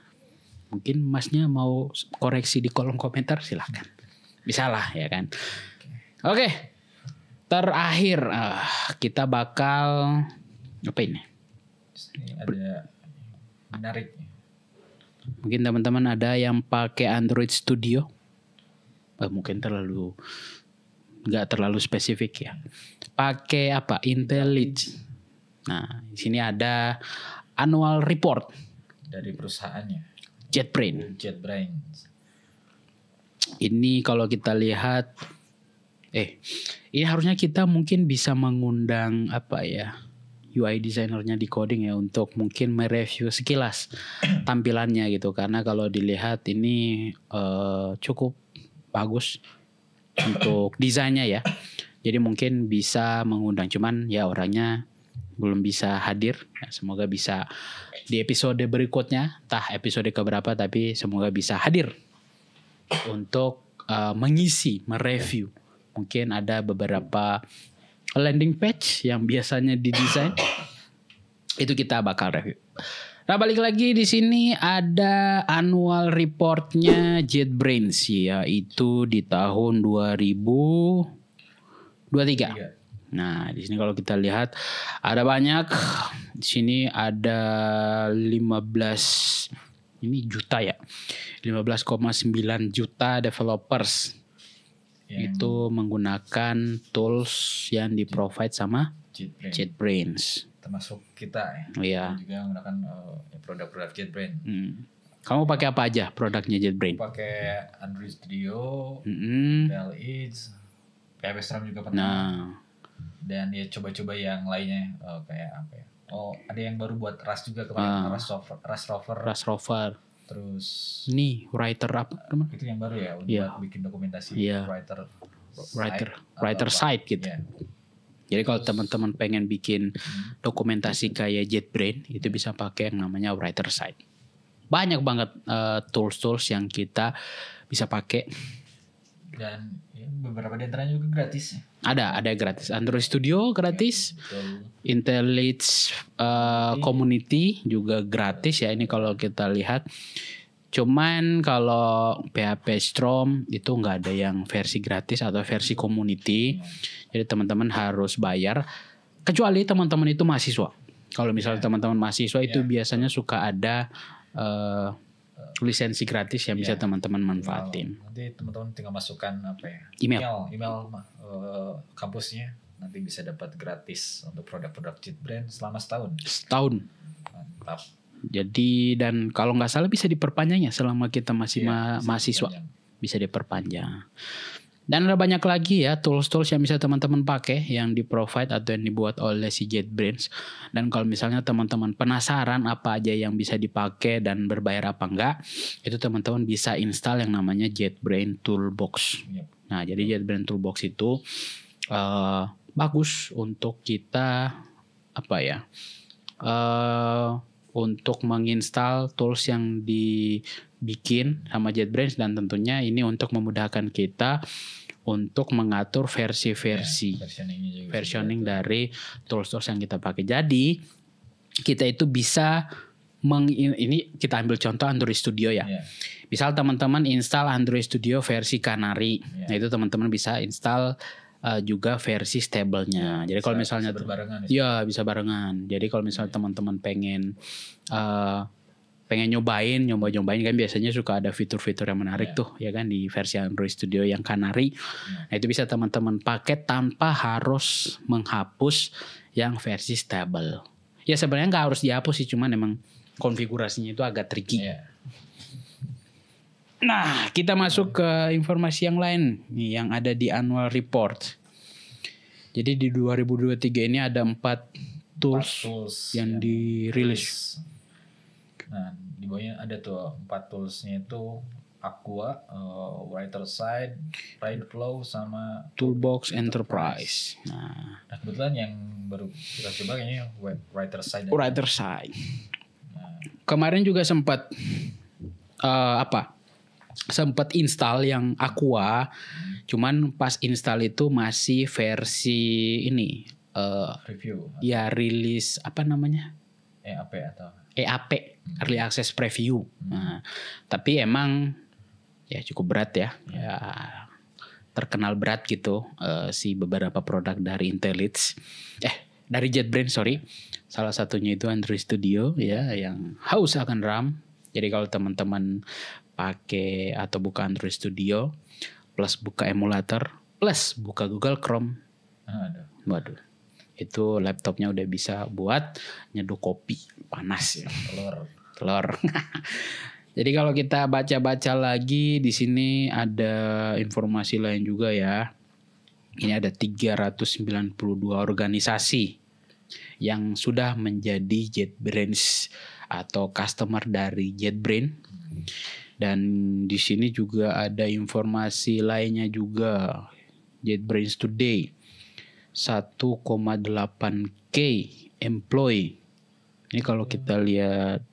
Mungkin Masnya mau koreksi di kolom komentar, silakan. Bisa lah ya kan. Oke. Terakhir kita bakal apa ini? Ada menarik. Mungkin teman-teman ada yang pakai Android Studio. Mungkin nggak terlalu spesifik ya. Pakai apa? IntelliJ. Nah, di sini ada annual report dari perusahaannya. JetBrains. Ini kalau kita lihat, ini harusnya kita mungkin bisa mengundang apa ya? UI designernya di coding ya untuk mungkin mereview sekilas tampilannya gitu, karena kalau dilihat ini cukup bagus untuk desainnya ya. Jadi mungkin bisa mengundang, cuman ya orangnya belum bisa hadir. Ya, semoga bisa di episode berikutnya, entah episode keberapa, tapi semoga bisa hadir untuk mereview. Mungkin ada beberapa landing page yang biasanya didesain, itu kita bakal review. Nah, balik lagi di sini ada annual reportnya JetBrains, yaitu di tahun 2023. Nah, di sini kalau kita lihat ada banyak. Di sini ada 15 juta ya. 15,9 juta developers itu menggunakan tools yang di-provide sama JetBrains. Termasuk kita ya. Iya. Juga menggunakan produk-produk JetBrains. Kamu pakai apa aja produknya JetBrains? Pakai Android Studio, IntelliJ, PHP Storm juga pernah. Nah. Dan ya coba-coba yang lainnya kayak apa ya? Ada yang baru buat Rust juga kemarin, Rust Rover. Terus ini writer apa teman? Itu yang baru ya, buat bikin dokumentasi writer site gitu. Yeah. Jadi kalau teman-teman pengen bikin dokumentasi kayak JetBrains, itu bisa pakai yang namanya writer site. Banyak banget tools-tools yang kita bisa pakai. Dan beberapa di antaranya juga gratis. Ada gratis. Android Studio gratis. IntelliJ Community juga gratis ya. Ini kalau kita lihat. Cuman kalau PHP Storm itu nggak ada yang versi gratis atau versi community. Jadi teman-teman harus bayar. Kecuali teman-teman itu mahasiswa. Kalau misalnya teman-teman mahasiswa itu biasanya suka ada lisensi gratis yang bisa teman-teman manfaatin. Nanti teman-teman tinggal masukkan email kampusnya, nanti bisa dapat gratis untuk produk-produk JetBrains selama setahun. Mantap. Jadi dan kalau nggak salah bisa diperpanjang ya selama kita masih mahasiswa, bisa diperpanjang. Dan ada banyak lagi ya tools-tools yang bisa teman-teman pakai yang di-provide atau yang dibuat oleh si JetBrains. Dan kalau misalnya teman-teman penasaran apa aja yang bisa dipakai dan berbayar apa enggak, itu teman-teman bisa install yang namanya JetBrains Toolbox. Nah, jadi JetBrains Toolbox itu bagus untuk kita untuk menginstal tools yang dibikin sama JetBrains, dan tentunya ini untuk memudahkan kita untuk mengatur versioning dari tools-tools yang kita pakai. Jadi kita itu bisa ini kita ambil contoh Android Studio ya. Misal teman-teman install Android Studio versi Canary, nah itu teman-teman bisa install juga versi stable-nya. Jadi kalau misalnya bisa barengan. Jadi kalau misalnya teman-teman pengen nyobain kan biasanya suka ada fitur-fitur yang menarik tuh ya kan di versi Android Studio yang Canary. Nah, itu bisa teman-teman pakai tanpa harus menghapus yang versi stable. Ya sebenarnya nggak harus dihapus sih, cuman emang konfigurasinya itu agak tricky. Nah, kita masuk ke informasi yang lain nih yang ada di annual report. Jadi di 2023 ini ada 4 tools yang dirilis. Nah, di bawahnya ada tuh 4 toolsnya itu Aqua, WriterSide, RideFlow, sama Toolbox Enterprise. Nah, kebetulan yang baru kita coba kayaknya WriterSide. Nah. Kemarin juga sempat sempat install yang Aqua, cuman pas install itu masih versi ini review. Ya rilis apa namanya? EAP, Early Access Preview. Nah, tapi emang ya cukup berat ya. Ya terkenal berat gitu si beberapa produk dari IntelliJ. dari JetBrains, sorry. Salah satunya itu Android Studio ya, yang haus akan RAM. Jadi kalau teman-teman pakai atau buka Android Studio plus buka emulator plus buka Google Chrome, waduh, itu laptopnya udah bisa buat nyeduh kopi panas ya. Telur. Jadi kalau kita baca-baca lagi di sini ada informasi lain juga ya. Ini ada 392 organisasi yang sudah menjadi JetBrains atau customer dari JetBrains. Dan di sini juga ada informasi lainnya juga. JetBrains Today 1,8K employee. Ini kalau kita lihat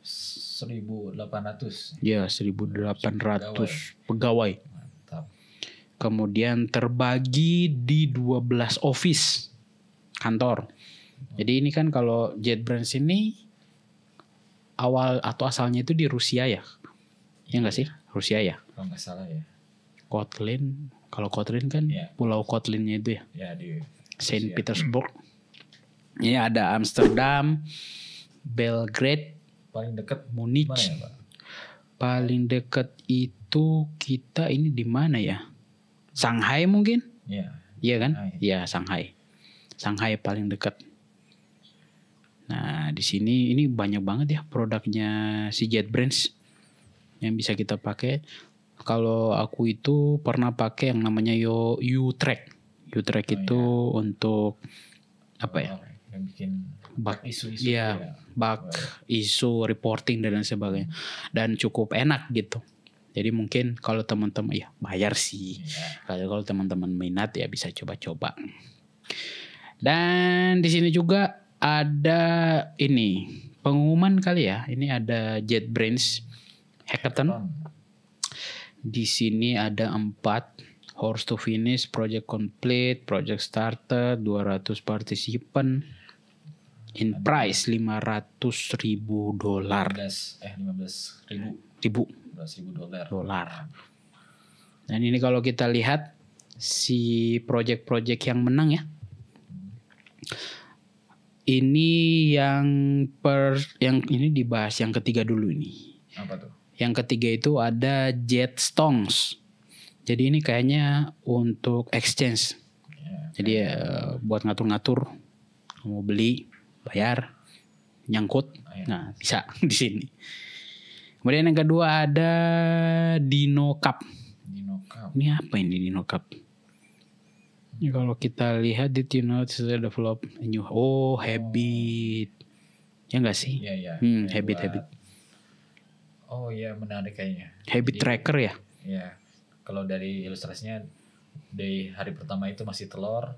1.800. Ya, 1.800 pegawai. Mantap. Kemudian terbagi di 12 office kantor. Jadi ini kan kalau JetBrains ini awal atau asalnya itu di Rusia ya? Ya nggak sih? Rusia ya? Kalau nggak salah ya. Kotlin, kalau Kotlin kan pulau Kotlinnya itu ya? Ya di Saint Petersburg. Ini ada Amsterdam, Belgrade, paling dekat Munich. mana ya, Pak? Paling dekat itu kita ini di mana ya? Shanghai mungkin? Iya. Iya kan? Iya, Shanghai. Shanghai paling dekat. Nah, di sini ini banyak banget ya produknya si JetBrains yang bisa kita pakai. Kalau aku itu pernah pakai yang namanya U-Track. U-Track itu untuk apa ya? Yang bikin bug isu-isu ya, bug isu reporting dan lain sebagainya, dan cukup enak gitu. Jadi mungkin kalau teman-teman ya bayar sih, kalau teman-teman minat ya bisa coba-coba. Dan di sini juga ada ini pengumuman kali ya, ini ada JetBrains Hackathon. Di sini ada 4 horse to finish, project complete, project started, 200 partisipan. In price $500,000. 15.000 dolar. Dan ini kalau kita lihat si project-project yang menang ya. Ini yang ini dibahas yang ketiga dulu ini. Apa tuh? Yang ketiga itu ada Jetstongs. Jadi ini kayaknya untuk exchange. Jadi buat ngatur-ngatur mau beli, bayar, nyangkut. Nah, bisa di sini. Kemudian yang kedua ada DinoCup. Ini apa ini DinoCup? Ini kalau kita lihat di develop new. Oh, Habit. Ya enggak sih? Iya. Habit. Oh iya, menarik kayaknya. Habit tracker ya? Iya. Kalau dari ilustrasinya dari hari pertama itu masih telur,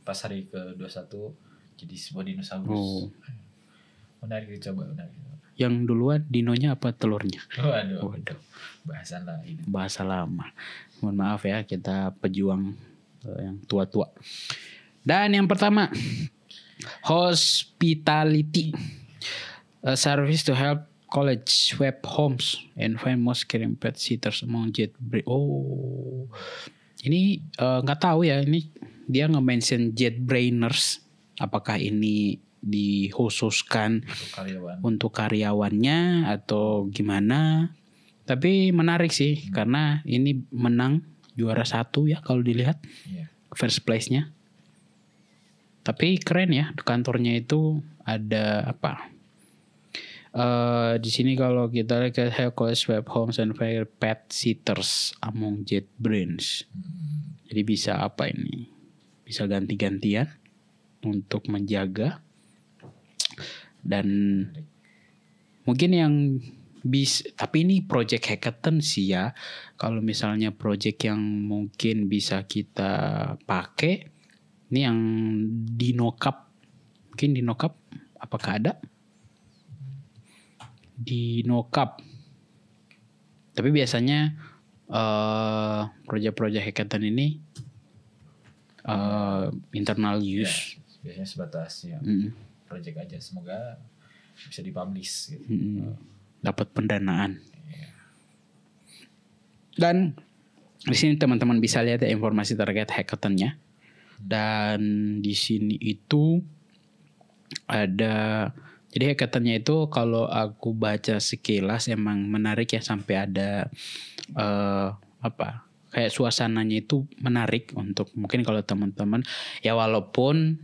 pas hari ke-21 jadi sebuah dinosaurus. Menarik dicoba. Yang duluan dinonya apa telurnya? Waduh. Bahasa lama. Mohon maaf ya, kita pejuang yang tua-tua. Dan yang pertama, Hospitality, a service to help college web homes and find most caring pet sitters among JetBrains. Oh, ini nggak tahu ya, ini dia nge-mention JetBrainers. Apakah ini dikhususkan untuk karyawannya atau gimana? Tapi menarik sih, karena ini menang juara 1 ya kalau dilihat first place-nya. Tapi keren ya, kantornya itu ada apa? Di sini kalau kita lihat help college web homes and fire pet sitters among JetBrains. Jadi bisa apa ini? Bisa ganti-gantian untuk menjaga. Dan mungkin yang tapi ini project hackathon sih ya. Kalau misalnya project yang mungkin bisa kita pakai, ini yang DinoCup. Mungkin DinoCup apakah ada? DinoCup. Tapi biasanya project-project hackathon ini internal use. Biasanya sebatas ya project aja. Semoga bisa dipublish gitu. Dapat pendanaan. Dan di sini teman-teman bisa lihat ya informasi terkait hackathonnya. Dan di sini itu ada, jadi hackathonnya itu kalau aku baca sekilas emang menarik ya, sampai ada kayak suasananya itu menarik untuk mungkin kalau teman-teman ya, walaupun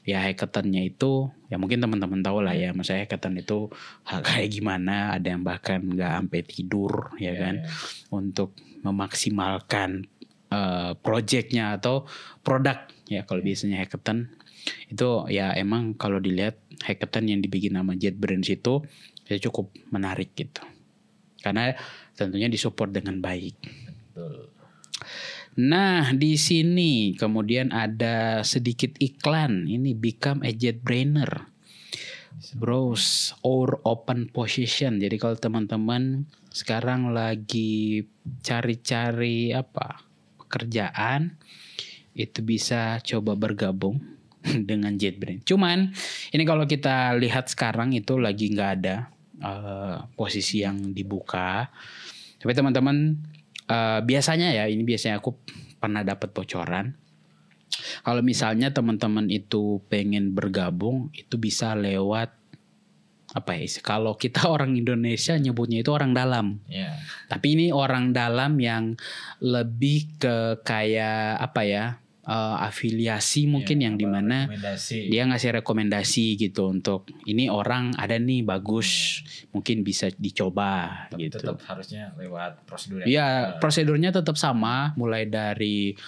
ya hackathonnya itu ya mungkin teman-teman tahu lah ya, maksudnya hackathon itu kayak gimana, ada yang bahkan nggak sampai tidur ya kan, untuk memaksimalkan projectnya atau produk ya. Kalau biasanya hackathon itu ya emang kalau dilihat hackathon yang dibikin nama JetBrains itu ya cukup menarik gitu, karena tentunya disupport dengan baik. Betul. Nah, di sini kemudian ada sedikit iklan. Ini become a JetBrainer. Browse or open position. Jadi kalau teman-teman sekarang lagi cari-cari pekerjaan, itu bisa coba bergabung dengan JetBrains. Cuman ini kalau kita lihat sekarang itu lagi nggak ada posisi yang dibuka. Tapi teman-teman biasanya ya, ini biasanya aku pernah dapat bocoran. Kalau misalnya teman-teman itu pengen bergabung, itu bisa lewat kalau kita orang Indonesia nyebutnya itu orang dalam. Tapi ini orang dalam yang lebih ke kayak afiliasi mungkin, yang dimana dia ngasih rekomendasi gitu, untuk ini orang ada nih bagus, mungkin bisa dicoba gitu. Tetap harusnya lewat prosedur. Iya, prosedurnya tetap sama, mulai dari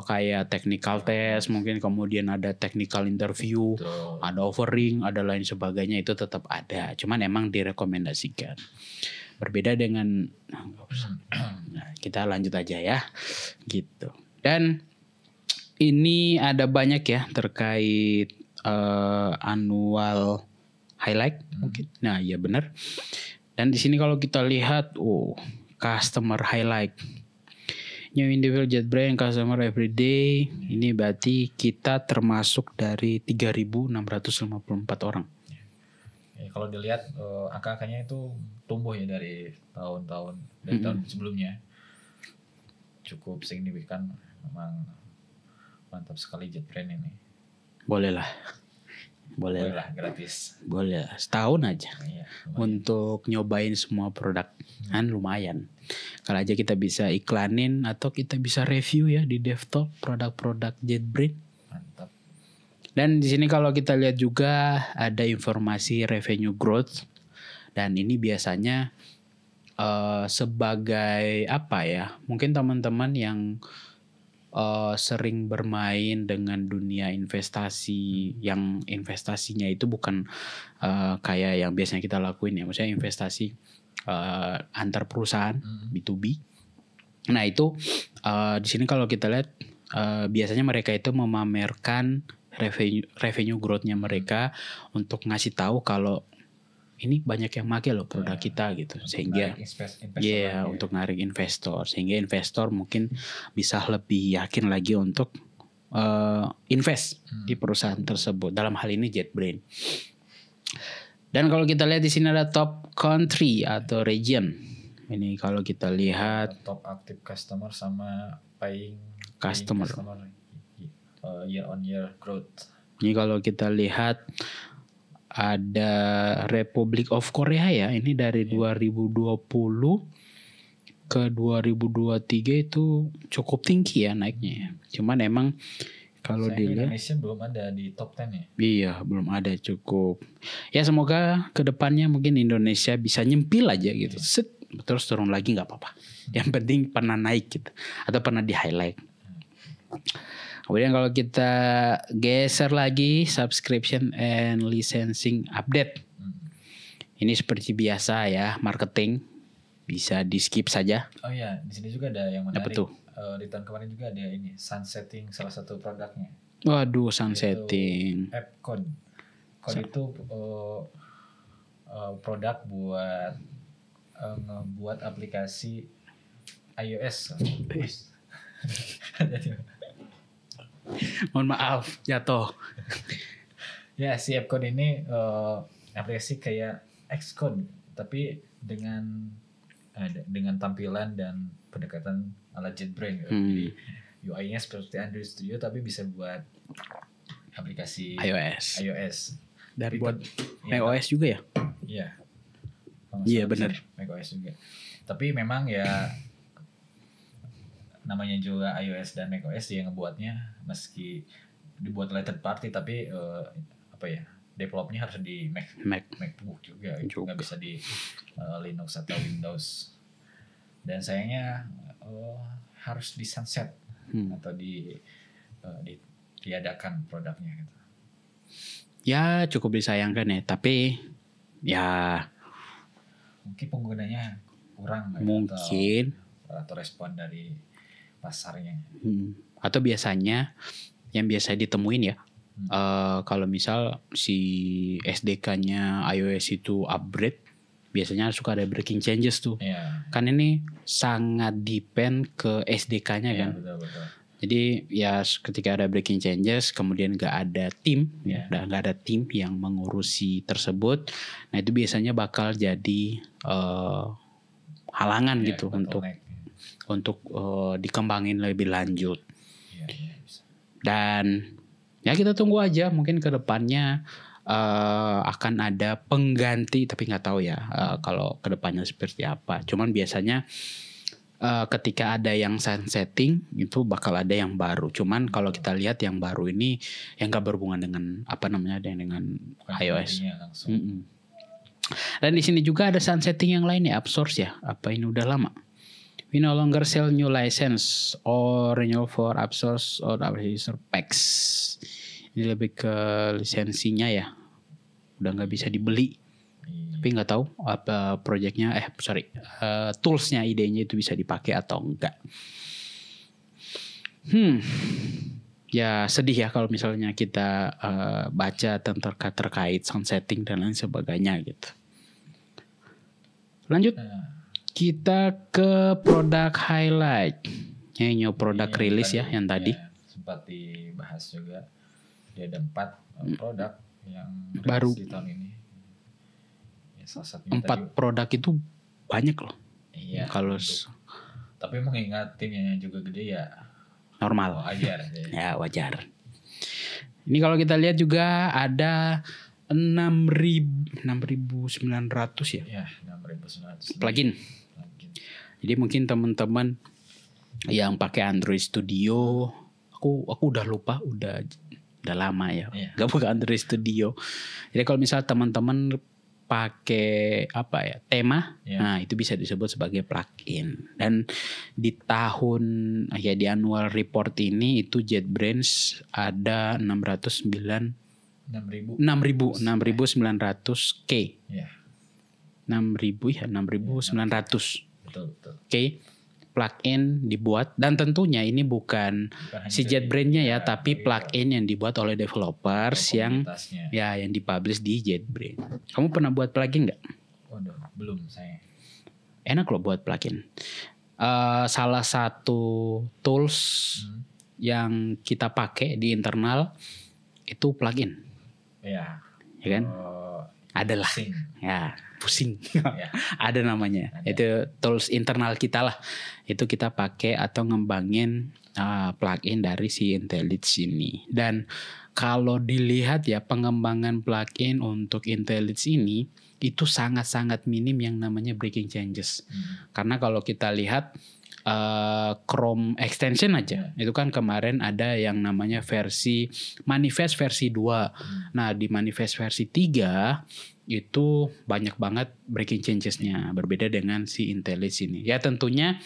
kayak technical test, mungkin kemudian ada technical interview, ada offering, ada lain sebagainya, itu tetap ada. Cuman emang direkomendasikan. Berbeda dengan kita lanjut aja ya gitu. Dan ini ada banyak ya terkait annual highlight mungkin. Nah, iya benar. Dan di sini kalau kita lihat, customer highlight, new individual JetBrains customer every day. Ini berarti kita termasuk dari 3.654 orang. Kalau dilihat angka-angkanya itu tumbuh ya dari tahun-tahun tahun sebelumnya. Cukup signifikan, memang mantap sekali JetBrains ini. Boleh lah gratis. Boleh setahun aja. Untuk nyobain semua produk kan lumayan. Kalau aja kita bisa iklanin atau kita bisa review ya di DevTalk produk-produk JetBrains. Mantap. Dan di sini kalau kita lihat juga ada informasi revenue growth, dan ini biasanya sebagai mungkin teman-teman yang sering bermain dengan dunia investasi, yang investasinya itu bukan kayak yang biasanya kita lakuin ya, maksudnya investasi antar perusahaan B2B. Nah itu di sini kalau kita lihat biasanya mereka itu memamerkan revenue growth-nya mereka untuk ngasih tahu kalau ini banyak yang make loh produk kita gitu, sehingga untuk narik investor, sehingga investor mungkin bisa lebih yakin lagi untuk invest di perusahaan tersebut, dalam hal ini JetBrains. Dan kalau kita lihat di sini ada top country atau region. Ini kalau kita lihat top active customer sama paying customer year on year growth. Ini kalau kita lihat ada Republic of Korea ya, ini dari 2020 ke 2023 itu cukup tinggi ya naiknya ya. Cuman emang kalau dilihat Indonesia belum ada di top 10 ya. Iya, belum ada cukup. Ya semoga kedepannya mungkin Indonesia bisa nyempil aja gitu. Terus turun lagi nggak apa-apa. Yang penting pernah naik gitu, atau pernah di highlight. Kemudian kalau kita geser lagi subscription and licensing update. Ini seperti biasa ya, marketing bisa di skip saja. Oh iya, di sini juga ada yang menarik. Apa tuh? Di tahun kemarin juga ada ini sunsetting salah satu produknya. Waduh, sunsetting. AppCode. Code itu produk buat ngebuat aplikasi iOS. Mohon maaf, jatuh. Ya, si AppCode ini aplikasi kayak Xcode, tapi dengan tampilan dan pendekatan ala JetBrains. Jadi UI-nya seperti Android Studio tapi bisa buat aplikasi iOS. Dan Tapi buat ya, macOS juga ya? Iya. Iya benar. macOS juga. Tapi memang ya namanya juga iOS dan macOS yang ngebuatnya meski dibuat oleh third party tapi developnya harus di MacBook juga. Nggak bisa di Linux atau Windows. Dan sayangnya harus di sunset atau ditiadakan produknya gitu. Ya cukup disayangkan ya, tapi ya mungkin penggunanya kurang mungkin atau respon dari pasarnya. Atau biasanya yang biasa ditemuin ya, kalau misal si SDK-nya iOS itu upgrade, biasanya suka ada breaking changes tuh. Yeah. Kan ini sangat depend ke SDK-nya kan. Betul. Jadi ya ketika ada breaking changes, kemudian nggak ada tim, nggak ada tim yang mengurusi tersebut, nah itu biasanya bakal jadi halangan gitu untuk dikembangin lebih lanjut. Bisa. Dan ya kita tunggu aja, mungkin ke depannya akan ada pengganti, tapi nggak tahu ya kalau ke depannya seperti apa. Cuman biasanya ketika ada yang sunsetting itu bakal ada yang baru. Cuman kalau kita lihat yang baru ini yang nggak berhubungan dengan dengan iOS. Dan di sini juga ada sunsetting yang lain ya, Upsource ya. Apa ini udah lama? We no longer sell new license or renewal for Upsource or user packs. Ini lebih ke lisensinya ya. Udah nggak bisa dibeli. Tapi nggak tahu apa projectnya toolsnya, idenya itu bisa dipakai atau enggak. Ya sedih ya kalau misalnya kita baca terkait sunsetting dan lain sebagainya gitu. Lanjut, kita ke produk highlight. New product release ya yang tadi. Sempat dibahas juga. Dia ada 4 produk yang baru di tahun ini. 4 produk itu banyak loh. Iya. Kalau tapi mengingat timnya juga gede ya normal. Wajar. Ya wajar. Ini kalau kita lihat juga ada 6.900 ya. Iya, 6.900 plugin. Jadi mungkin teman-teman yang pakai Android Studio, aku udah lupa, udah lama ya. Gak buka Android Studio. Jadi kalau misal teman-teman pakai tema, nah itu bisa disebut sebagai plugin. Dan di di annual report ini itu JetBrains ada 6.900K. 6.900 K plugin dibuat, dan tentunya ini bukan si JetBrains-nya ya, tapi plugin yang dibuat oleh developers yang dipublish di JetBrains. Kamu pernah buat plugin nggak? Waduh, belum saya. Enak loh buat plugin. Salah satu tools yang kita pakai di internal itu plugin. Ya kan? Adalah pusing. Ada namanya. Itu tools internal kita lah. Itu kita pakai atau ngembangin plugin dari si IntelliJ ini. Dan kalau dilihat ya, pengembangan plugin untuk IntelliJ ini itu sangat-sangat minim yang namanya breaking changes. Karena kalau kita lihat Chrome extension aja, itu kan kemarin ada yang namanya manifest versi 2. Nah di manifest versi 3 itu banyak banget breaking changes-nya, berbeda dengan si IntelliJ ini. Ya tentunya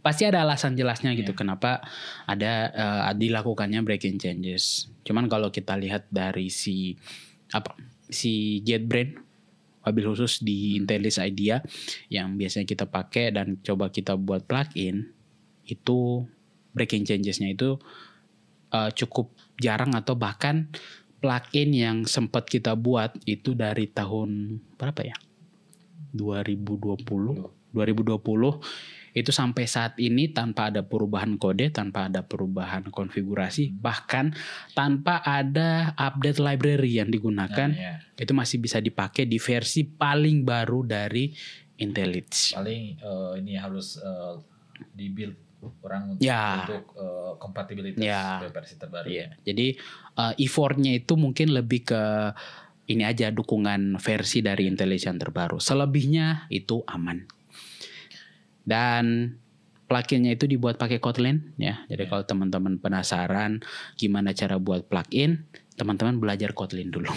pasti ada alasan jelasnya gitu kenapa ada dilakukannya breaking changes. Cuman kalau kita lihat dari si JetBrains, wabil khusus di IntelliJ IDEA yang biasanya kita pakai dan coba kita buat plugin, itu breaking changes-nya itu cukup jarang, atau bahkan plugin yang sempat kita buat itu dari tahun berapa ya? 2020 itu sampai saat ini tanpa ada perubahan kode, tanpa ada perubahan konfigurasi, bahkan tanpa ada update library yang digunakan. Itu masih bisa dipakai di versi paling baru dari IntelliJ. Paling ini harus dibuild orang untuk kompatibilitas versi terbaru. Jadi effortnya itu mungkin lebih ke ini aja, dukungan versi dari IntelliJ yang terbaru. Selebihnya itu aman. Dan pluginnya itu dibuat pakai Kotlin ya. Jadi kalau teman-teman penasaran gimana cara buat plugin, teman-teman belajar Kotlin dulu.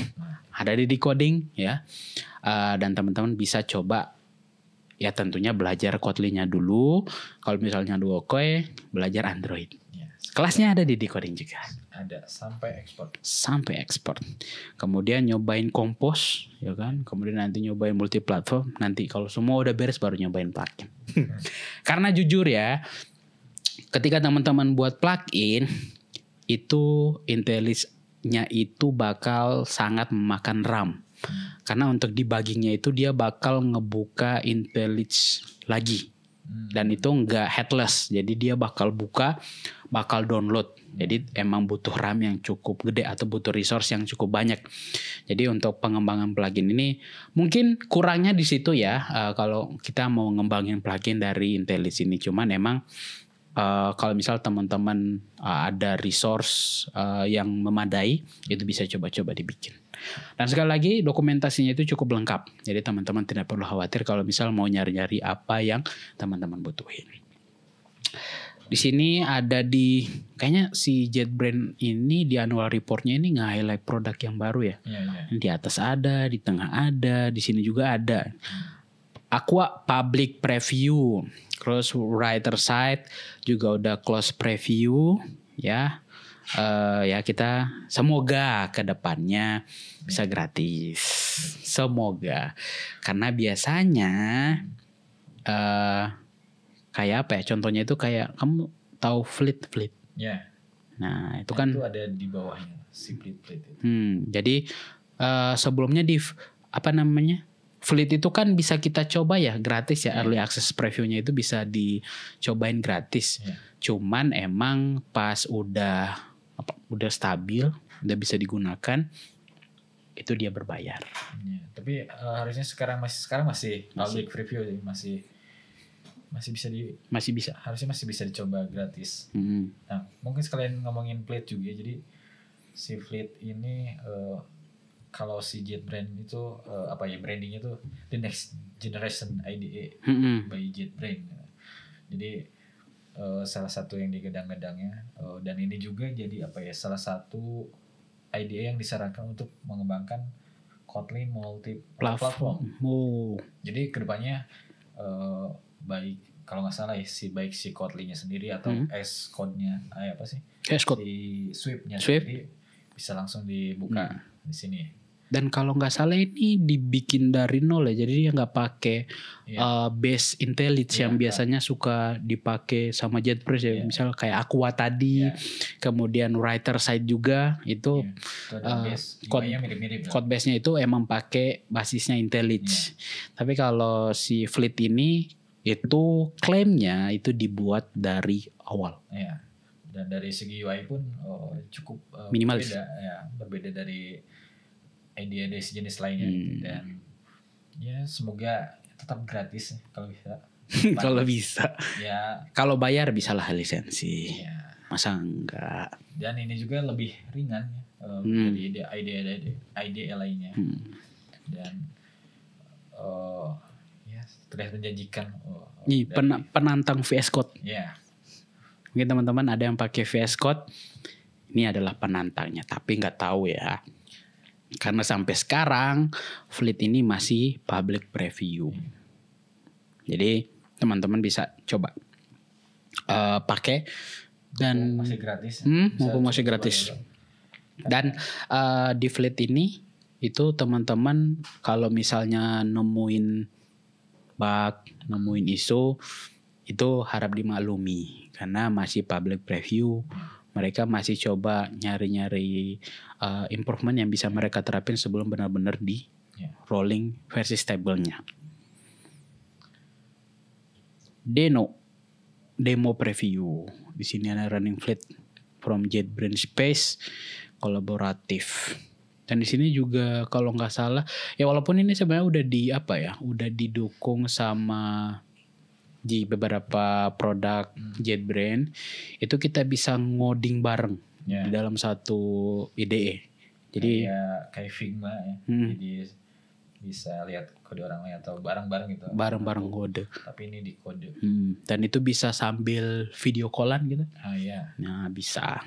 Ada di Decoding ya. Dan teman-teman bisa coba ya tentunya belajar Kotlin-nya dulu. Kalau misalnya oke, belajar Android. Kelasnya ada di Decoding juga. Ada sampai ekspor. Kemudian nyobain Compose, ya kan? Kemudian nanti nyobain multiplatform. Nanti kalau semua udah beres baru nyobain plugin. Karena jujur ya, ketika teman-teman buat plugin itu IntelliJ-nya itu bakal sangat memakan RAM. Karena untuk debuggingnya itu dia bakal ngebuka IntelliJ lagi. Dan itu nggak headless, jadi dia bakal download. Jadi emang butuh RAM yang cukup gede atau butuh resource yang cukup banyak. Jadi untuk pengembangan plugin ini mungkin kurangnya di situ ya. Kalau kita mau ngembangin plugin dari IntelliJ ini, cuman emang kalau misal teman-teman ada resource yang memadai, itu bisa coba-coba dibikin. Dan sekali lagi dokumentasinya itu cukup lengkap. Jadi teman-teman tidak perlu khawatir kalau misal mau nyari-nyari apa yang teman-teman butuhin. Di sini ada kayaknya si JetBrains ini di annual reportnya ini nge-highlight produk yang baru ya. Di atas ada, di tengah ada, di sini juga ada. Aqua public preview, terus writer side juga udah close preview ya. Ya kita semoga ke depannya bisa gratis. Semoga. Karena biasanya kayak apa ya? Contohnya itu kayak kamu tahu Fleet. Ya. Nah, itu kan itu ada di bawahnya si Fleet itu. Jadi sebelumnya di Fleet itu kan bisa kita coba ya gratis ya. Early access previewnya itu bisa dicobain gratis. Cuman emang pas udah stabil, udah bisa digunakan, itu dia berbayar. Tapi harusnya sekarang masih public preview sih, masih bisa. Harusnya masih bisa dicoba gratis. Nah, mungkin sekalian ngomongin Fleet juga. Jadi si Fleet ini kalau si JetBrains itu brandingnya tuh the next generation IDE by JetBrains. Jadi salah satu yang digadang-gadangnya dan ini juga jadi salah satu IDE yang disarankan untuk mengembangkan Kotlin multi-platform. Jadi kedepannya baik kalau nggak salah ya baik si Kotlin-nya sendiri atau Xcode-nya Xcode. si Swift-nya sendiri bisa langsung dibuka di sini. Dan kalau nggak salah ini dibikin dari nol ya, jadi dia nggak pakai base IntelliJ yang biasanya suka dipakai sama JetBrains ya, misal kayak Aqua tadi, kemudian writer side juga itu code base-nya itu emang pakai basisnya IntelliJ. Tapi kalau si Fleet ini itu klaimnya itu dibuat dari awal. Dan dari segi UI pun cukup minimalis. Berbeda dari IDE sejenis lainnya dan ya semoga tetap gratis kalau bisa. Kalau bisa. Ya. Kalau bayar bisalah lisensi. Masa enggak? Dan ini juga lebih ringan dari IDE lainnya. Dan terlihat menjanjikan. Penantang VS Code. Mungkin teman-teman ada yang pakai VS Code. Ini adalah penantangnya, tapi nggak tahu ya. Karena sampai sekarang Fleet ini masih public preview. Jadi teman-teman bisa coba pakai dan masih gratis. Masih gratis. Dan di Fleet ini itu teman-teman kalau misalnya nemuin bug, nemuin isu itu harap dimaklumi karena masih public preview. Mereka masih coba nyari-nyari improvement yang bisa mereka terapin sebelum benar-benar di rolling versi stable-nya. Demo preview. Di sini ada running Fleet from JetBrains Space kolaboratif. Dan di sini juga kalau nggak salah, ya walaupun ini sebenarnya udah didukung sama di beberapa produk JetBrains itu kita bisa ngoding bareng di dalam satu IDE. Jadi kayak Figma ya. Jadi bisa lihat kode orang lain atau bareng-bareng gitu. Bareng-bareng kode. Tapi ini di kode. Dan itu bisa sambil video callan gitu. Iya. Nah bisa.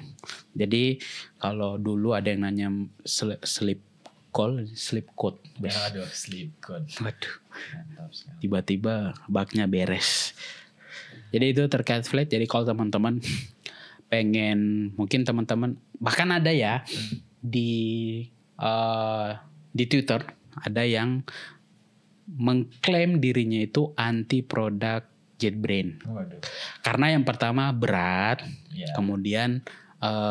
Jadi kalau dulu ada yang nanya sleep code. Aduh, sleep code. Waduh. Mantap sekali. Tiba-tiba bugnya beres. Jadi itu terkait Fleet. Jadi kalau teman-teman pengen, mungkin teman-teman bahkan ada ya di Twitter ada yang mengklaim dirinya itu anti produk JetBrains. Karena yang pertama berat, kemudian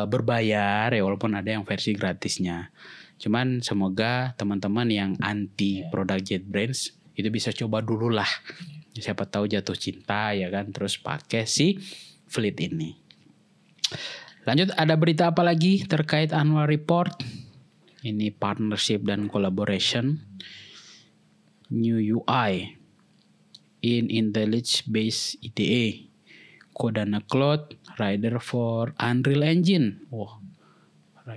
berbayar ya, walaupun ada yang versi gratisnya. Cuman semoga teman-teman yang anti produk JetBrains itu bisa coba dulu lah. Siapa tahu jatuh cinta ya kan, terus pakai si Fleet ini. Lanjut, ada berita apa lagi terkait annual report? Ini partnership dan collaboration. New UI in IntelliJ-based IDE. Kodana Cloud Rider for Unreal Engine. Wah,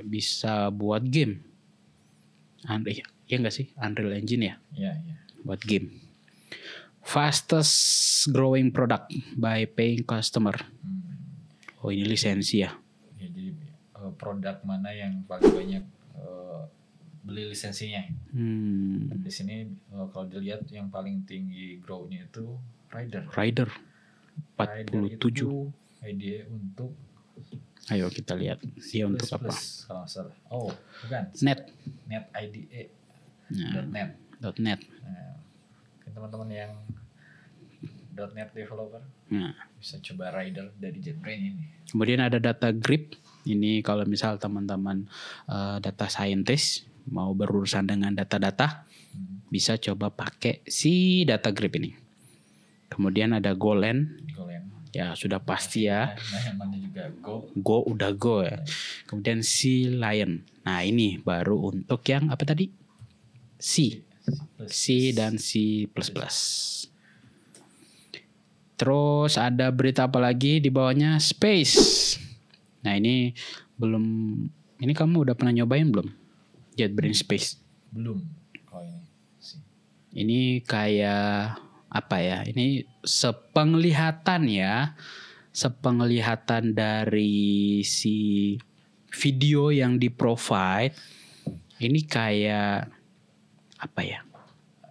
bisa buat game. Ya enggak sih? Unreal Engine ya? Iya. Buat game. Fastest growing product by paying customer. Oh, ini lisensi ya? Ya, jadi produk mana yang paling banyak beli lisensinya. Di sini kalau dilihat yang paling tinggi growth-nya itu Rider 47. IDE untuk, ayo kita lihat dia untuk apa. Kalau salah. Oh, bukan. Net IDE. .net. .net. Nah, teman-teman yang .net developer bisa coba Rider dari JetBrains ini. Kemudian ada data grip. Ini kalau misal teman-teman data scientist mau berurusan dengan data-data, bisa coba pakai si data grip ini. Kemudian ada Golang. Ya sudah pasti ya. Nah, yang mana juga Go udah Go ya. Kemudian si Lion. Nah ini baru untuk yang apa tadi? C dan C++. Terus ada berita apa lagi di bawahnya? Space. Nah ini belum. Ini kamu udah pernah nyobain belum? JetBrains Space. Belum. Oh ini sih. Ini kayak apa ya? Ini sepenglihatan dari si video yang di-provide. Ini kayak apa ya?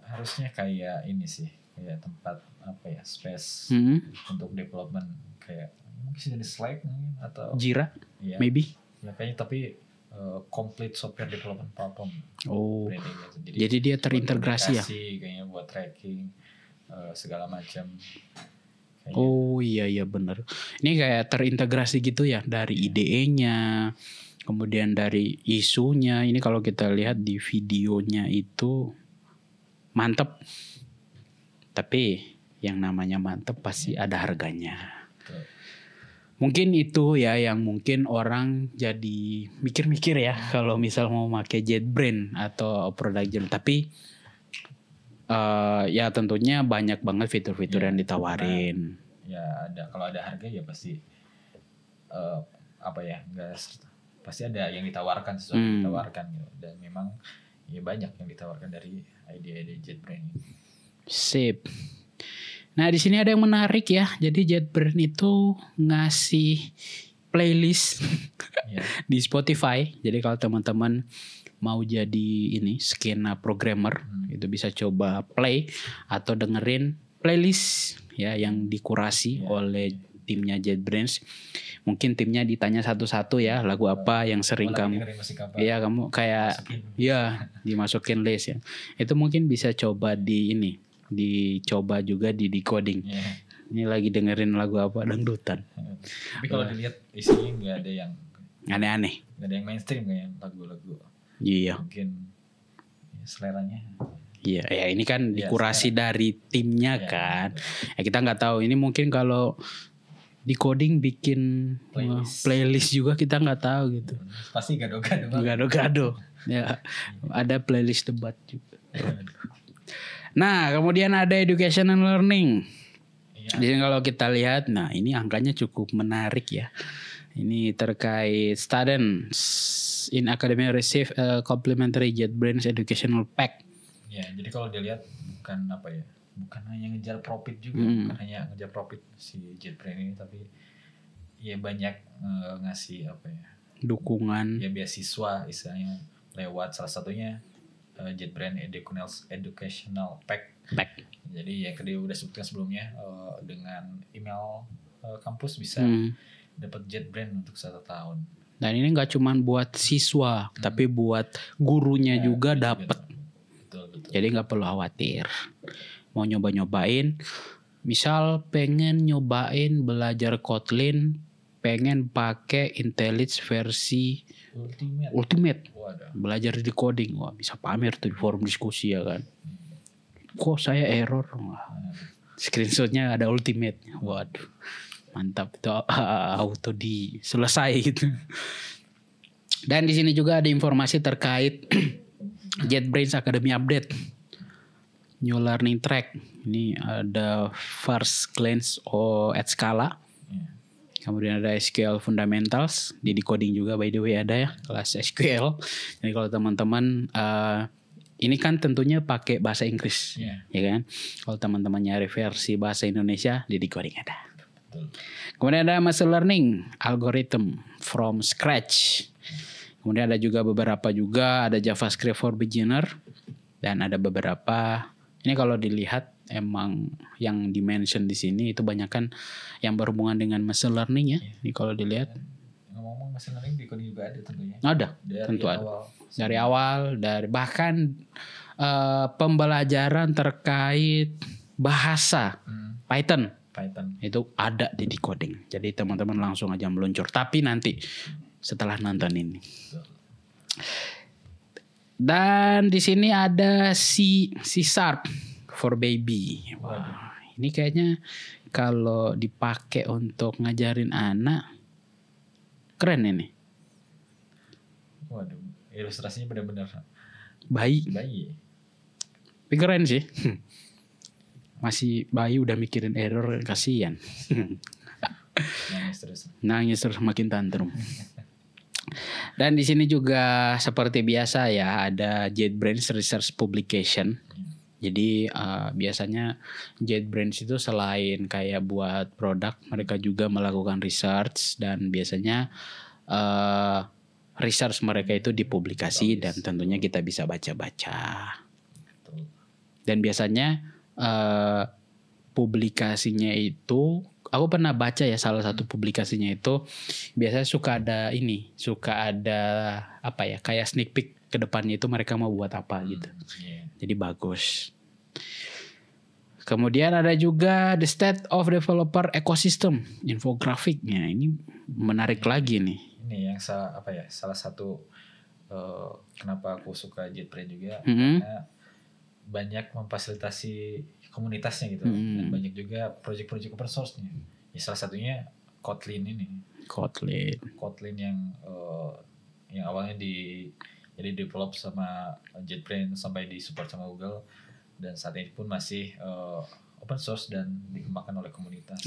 Harusnya kayak ini sih, kayak tempat apa ya, space untuk development, kayak mungkin dari Slack atau Jira, ya, maybe. Ya kayaknya, tapi complete software development platform. Oh, jadi dia terintegrasi ya? Kayaknya buat tracking segala macam. Oh iya benar. Ini kayak terintegrasi gitu ya, dari IDE-nya, kemudian dari isunya. Ini kalau kita lihat di videonya itu mantep. Tapi yang namanya mantep pasti ada harganya. Mungkin itu ya yang mungkin orang jadi mikir-mikir ya kalau misal mau pakai JetBrains atau produk JetBrains. Tapi ya tentunya banyak banget fitur-fitur yang ditawarin. Ya ada, kalau ada harga ya pasti pasti ada yang ditawarkan, sesuatu yang ditawarkan gitu. Dan memang ya banyak yang ditawarkan dari IDE JetBrains. Sip. Nah di sini ada yang menarik ya. Jadi JetBrains itu ngasih playlist di Spotify. Jadi kalau teman-teman mau jadi ini skena programmer, itu bisa coba play atau dengerin playlist ya yang dikurasi oleh timnya JetBrains. Mungkin timnya ditanya satu-satu ya, lagu apa yang sering kamu kayak dimasukin list ya. Itu mungkin bisa coba dicoba juga di decoding. Ini lagi dengerin lagu apa, dangdutan. Tapi kalau dilihat isinya nggak ada yang aneh-aneh, nggak ada yang mainstream kayak lagu-lagu. Iya. Mungkin seleranya. Iya, ya ini kan dikurasi dari timnya kan. Ya kita nggak tahu. Ini mungkin kalau decoding bikin playlist juga kita nggak tahu gitu. Pasti gado-gado. Gado-gado. Ya, ada playlist debat juga. Nah, kemudian ada education and learning. Jadi kalau kita lihat, nah ini angkanya cukup menarik ya. Ini terkait students in academy receive a complimentary JetBrains educational pack. Ya, jadi kalau dilihat bukan hanya ngejar profit juga, bukan hanya ngejar profit si JetBrains ini, tapi ya banyak ngasih dukungan, ya beasiswa istilahnya lewat salah satunya JetBrains educational pack. Jadi yang kedua udah sebutkan sebelumnya, dengan email kampus bisa dapat JetBrains untuk 1 tahun. Dan ini nggak cuma buat siswa, tapi buat gurunya juga dapat. Betul. Jadi nggak perlu khawatir. Mau nyobain, misal pengen nyobain belajar Kotlin, pengen pakai IntelliJ versi Ultimate. Belajar di coding, wah bisa pamer tuh di forum diskusi ya kan. Kok saya error? Screenshotnya ada Ultimate. Waduh, mantap itu, auto selesai gitu. Dan di sini juga ada informasi terkait JetBrains Academy update, new learning track. Ini ada first glance at Scala. Kemudian ada SQL Fundamentals, di decoding juga by the way ada ya kelas SQL. Jadi kalau teman-teman ini kan tentunya pakai bahasa Inggris, ya kan. Kalau teman-teman nyari versi bahasa Indonesia, di decoding ada. Betul. Kemudian ada machine learning algorithm from scratch. Kemudian ada juga beberapa ada JavaScript for beginner, dan ada beberapa. Ini kalau dilihat emang yang dimention di sini itu banyak kan yang berhubungan dengan machine learning ya. Ini kalau dilihat. Ngomong machine learning di coding juga ada tentunya. Ada, tentu ada. Dari awal, dari bahkan pembelajaran terkait bahasa Python itu ada di decoding. Jadi teman-teman langsung aja meluncur. Tapi nanti setelah nonton ini. Dan di sini ada C# for baby. Wah, ini kayaknya kalau dipakai untuk ngajarin anak keren ini. Waduh, ilustrasinya benar-benar bayi. Tapi keren sih. Masih bayi udah mikirin error, kasihan. Nangis terus makin tantrum. Dan di sini juga seperti biasa ya ada JetBrains Research Publication. Jadi biasanya JetBrains itu selain kayak buat produk, mereka juga melakukan research, dan biasanya research mereka itu dipublikasi dan tentunya kita bisa baca-baca. Dan biasanya publikasinya itu, aku pernah baca ya salah satu publikasinya itu biasanya suka ada kayak sneak peek ke depannya itu mereka mau buat apa gitu. Jadi bagus. Kemudian ada juga the state of developer ecosystem, infografiknya ini menarik lagi nih. Ini yang salah satu kenapa aku suka JetBrains juga, karena banyak memfasilitasi komunitasnya gitu, dan banyak juga proyek-proyek open source-nya. Ya, salah satunya Kotlin ini. Kotlin yang awalnya jadi develop sama JetBrains sampai disupport sama Google, dan saat ini pun masih open source dan dikembangkan oleh komunitas.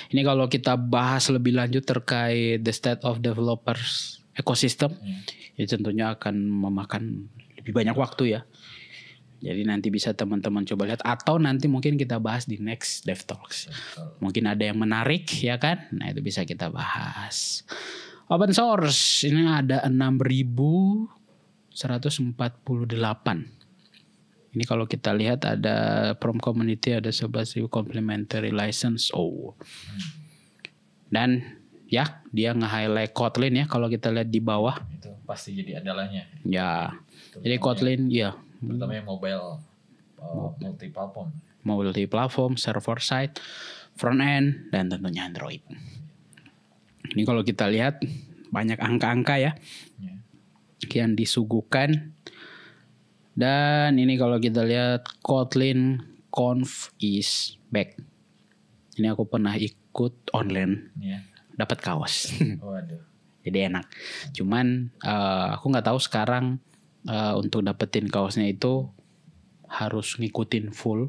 Ini kalau kita bahas lebih lanjut terkait the state of developers ecosystem, itu tentunya akan memakan lebih banyak waktu ya. Jadi nanti bisa teman-teman coba lihat, atau nanti mungkin kita bahas di next Dev Talks. Mungkin ada yang menarik ya kan. Nah itu bisa kita bahas. Open source ini ada 6.148. Ini kalau kita lihat ada from community ada 11.000 complementary license. Dan ya dia nge-highlight Kotlin ya kalau kita lihat di bawah. Itu pasti jadi andalanya. Ya. Jadi Kotlin ya. Terutama yang mobile, multi-platform, server side, front end, dan tentunya Android. Ini kalau kita lihat banyak angka-angka ya yang disuguhkan. Dan ini kalau kita lihat Kotlin Conf is back. Ini aku pernah ikut online, dapat kaos. Waduh. Jadi enak. Cuman aku nggak tahu sekarang untuk dapetin kaosnya itu harus ngikutin full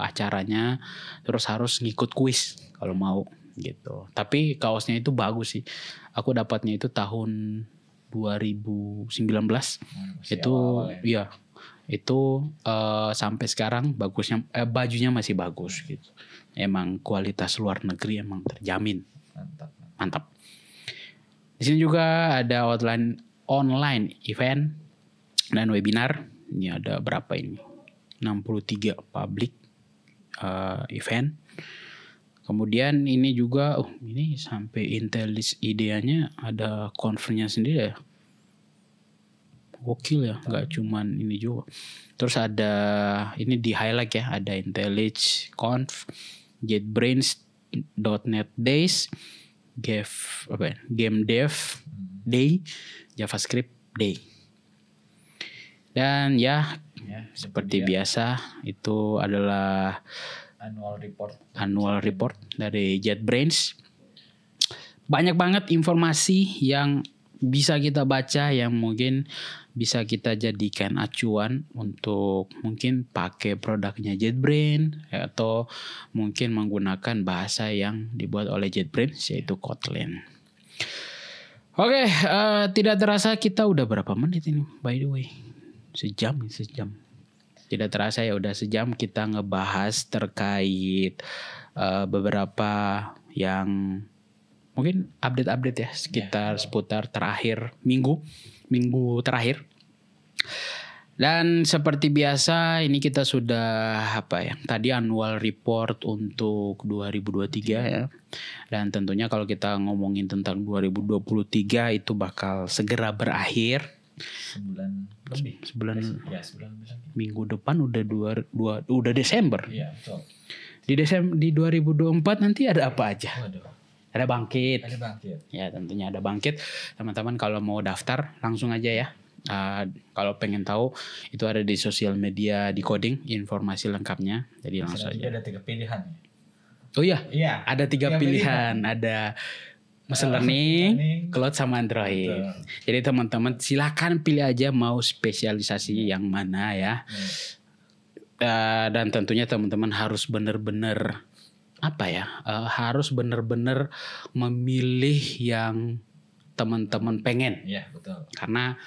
acaranya, terus harus ngikut kuis kalau mau gitu. Tapi kaosnya itu bagus sih. Aku dapatnya itu tahun 2019. Itu awal-awal ya. Itu sampai sekarang bagusnya bajunya masih bagus gitu. Emang kualitas luar negeri emang terjamin. Mantap. Di sini juga ada online event dan webinar. Ini ada berapa ini? 63 public event. Kemudian ini juga, ini sampai Intelis ideanya ada conference-nya sendiri ya. Gokil ya, nggak cuman ini juga. Terus ada, ini di highlight ya, ada Intelis Conf, JetBrains.net Days, Game Dev Day, JavaScript Day. Dan ya seperti biasa itu adalah annual report dari JetBrains. Banyak banget informasi yang bisa kita baca, yang mungkin bisa kita jadikan acuan untuk mungkin pakai produknya JetBrains atau mungkin menggunakan bahasa yang dibuat oleh JetBrains yaitu Kotlin. Oke, tidak terasa kita udah berapa menit ini by the way? Sejam. Tidak terasa ya udah sejam kita ngebahas terkait beberapa yang mungkin update ya sekitar seputar terakhir minggu terakhir. Dan seperti biasa ini kita sudah tadi annual report untuk 2023 ya. Dan tentunya kalau kita ngomongin tentang 2023 itu bakal segera berakhir. Sebulan minggu depan udah Desember. Iya, betul. Di 2024 nanti ada apa aja? Ada bangkit. Ya, tentunya ada bangkit. Teman-teman kalau mau daftar langsung aja ya. Kalau pengen tahu itu ada di sosial media Decoding informasi lengkapnya. Jadi langsung aja. Ada 3 pilihan. Oh iya. Ada 3 pilihan. Ada Machine Learning, Cloud sama Android. Betul. Jadi teman-teman silakan pilih aja mau spesialisasi yang mana ya. Dan tentunya teman-teman harus benar-benar harus benar-benar memilih yang teman-teman pengen. Iya, betul. Karena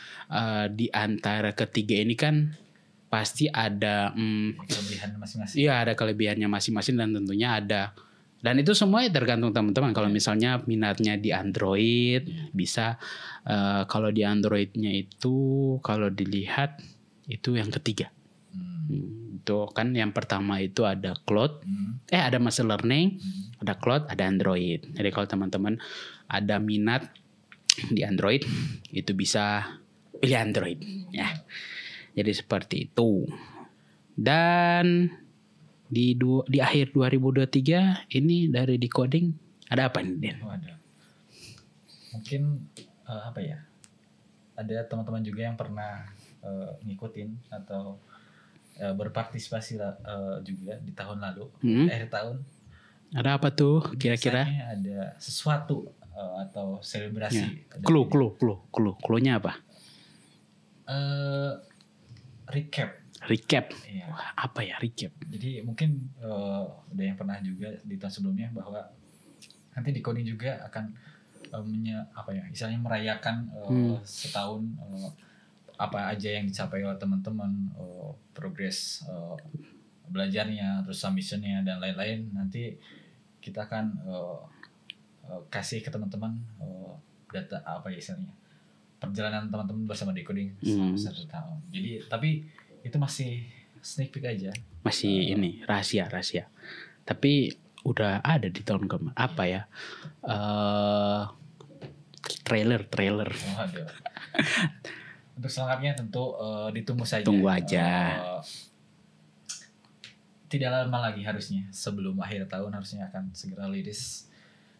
di antara ketiga ini kan pasti ada kelebihan masing-masing. Iya, ada kelebihannya masing-masing dan tentunya ada. Dan itu semuanya tergantung teman-teman. Kalau misalnya minatnya di Android bisa. Kalau di Androidnya itu kalau dilihat itu yang ketiga. Itu kan yang pertama itu ada Cloud. Ada Machine Learning, ada Cloud, ada Android. Jadi kalau teman-teman ada minat di Android itu bisa pilih Android ya. Jadi seperti itu. Dan di akhir 2023 ini dari Decoding ada apa nih, Den? Mungkin ada teman-teman juga yang pernah ngikutin atau berpartisipasi juga di tahun lalu, akhir tahun. Ada apa tuh kira-kira? Biasanya ada sesuatu atau selebrasi. Clue-nya apa? Recap. Iya. Wah, apa ya recap? Jadi mungkin udah yang pernah juga di tahun sebelumnya bahwa nanti Decoding juga akan istilahnya merayakan setahun apa aja yang dicapai oleh teman-teman, progres belajarnya, terus submissionnya dan lain-lain. Nanti kita akan kasih ke teman-teman data istilahnya perjalanan teman-teman bersama Decoding selama 1 tahun. Jadi tapi itu masih sneak peek aja. Masih ini rahasia. Tapi udah ada di tahun kemarin. Apa ya? Trailer. Waduh. Untuk selengkapnya tentu ditunggu saja. Tunggu aja. Tidak lama lagi harusnya. Sebelum akhir tahun harusnya akan segera rilis.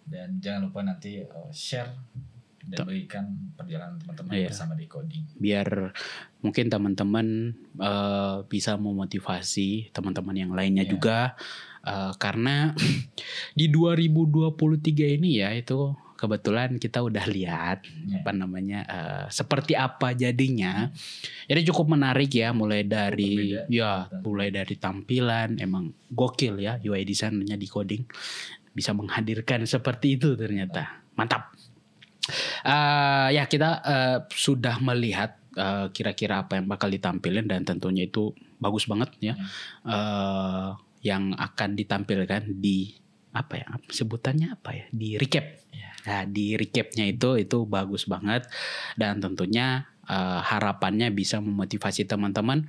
Dan jangan lupa nanti share dan berikan perjalanan teman-teman bersama Decoding. Biar mungkin teman-teman bisa memotivasi teman-teman yang lainnya juga. Karena di 2023 ini ya itu kebetulan kita udah lihat seperti apa jadinya. Jadi cukup menarik ya, mulai dari tampilan emang gokil ya, UI desainnya di coding bisa menghadirkan seperti itu ternyata. Mantap. Ya kita sudah melihat kira-kira apa yang bakal ditampilkan dan tentunya itu bagus banget ya. Yang akan ditampilkan di sebutannya di recap. Nah, di recapnya itu bagus banget dan tentunya harapannya bisa memotivasi teman-teman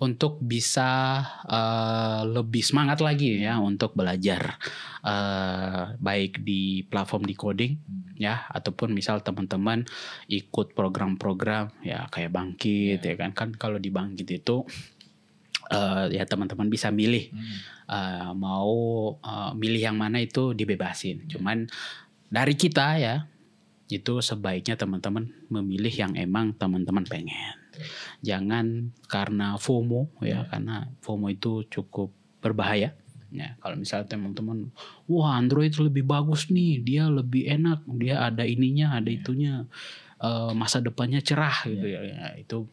untuk bisa lebih semangat lagi ya untuk belajar baik di platform di coding ya, ataupun misal teman-teman ikut program-program ya kayak Bangkit ya kan kalau di Bangkit itu ya teman-teman bisa milih mau milih yang mana itu dibebasin. Cuman dari kita ya itu sebaiknya teman-teman memilih yang emang teman-teman pengen. Jangan karena FOMO ya, karena FOMO itu cukup berbahaya. Ya, kalau misalnya teman-teman, wah Android lebih bagus nih, dia lebih enak, dia ada ininya, ada itunya, masa depannya cerah gitu ya. Itu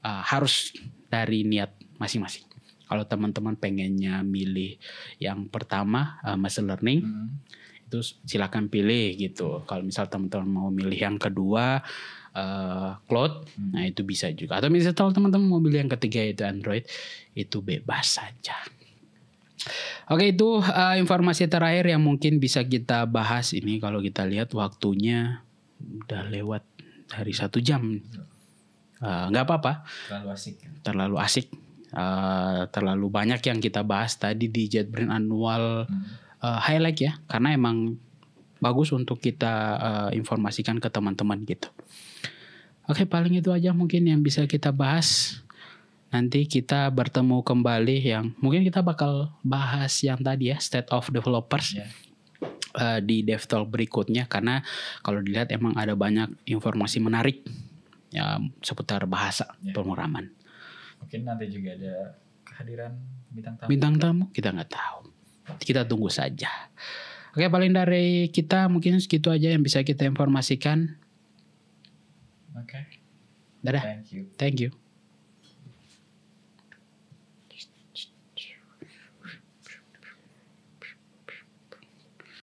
harus dari niat masing-masing. Kalau teman-teman pengennya milih yang pertama machine learning, itu silakan pilih gitu. Kalau misal teman-teman mau milih yang kedua cloud, nah itu bisa juga. Atau misalnya teman-teman mau pilih yang ketiga itu Android, itu bebas saja. Oke, itu informasi terakhir yang mungkin bisa kita bahas ini. Kalau kita lihat waktunya udah lewat dari 1 jam. Nggak apa-apa. Terlalu asik. Terlalu banyak yang kita bahas tadi di JetBrains Annual highlight ya. Karena emang bagus untuk kita informasikan ke teman-teman gitu. Oke, paling itu aja mungkin yang bisa kita bahas. Nanti kita bertemu kembali yang mungkin kita bakal bahas yang tadi ya, State of Developers di DevTalk berikutnya. Karena kalau dilihat emang ada banyak informasi menarik ya seputar bahasa pemrograman. Mungkin nanti juga ada kehadiran bintang tamu. Bintang tamu kita nggak tahu. Kita tunggu saja. Oke, paling dari kita mungkin segitu aja yang bisa kita informasikan. Oke. Dadah. Thank you. Thank you.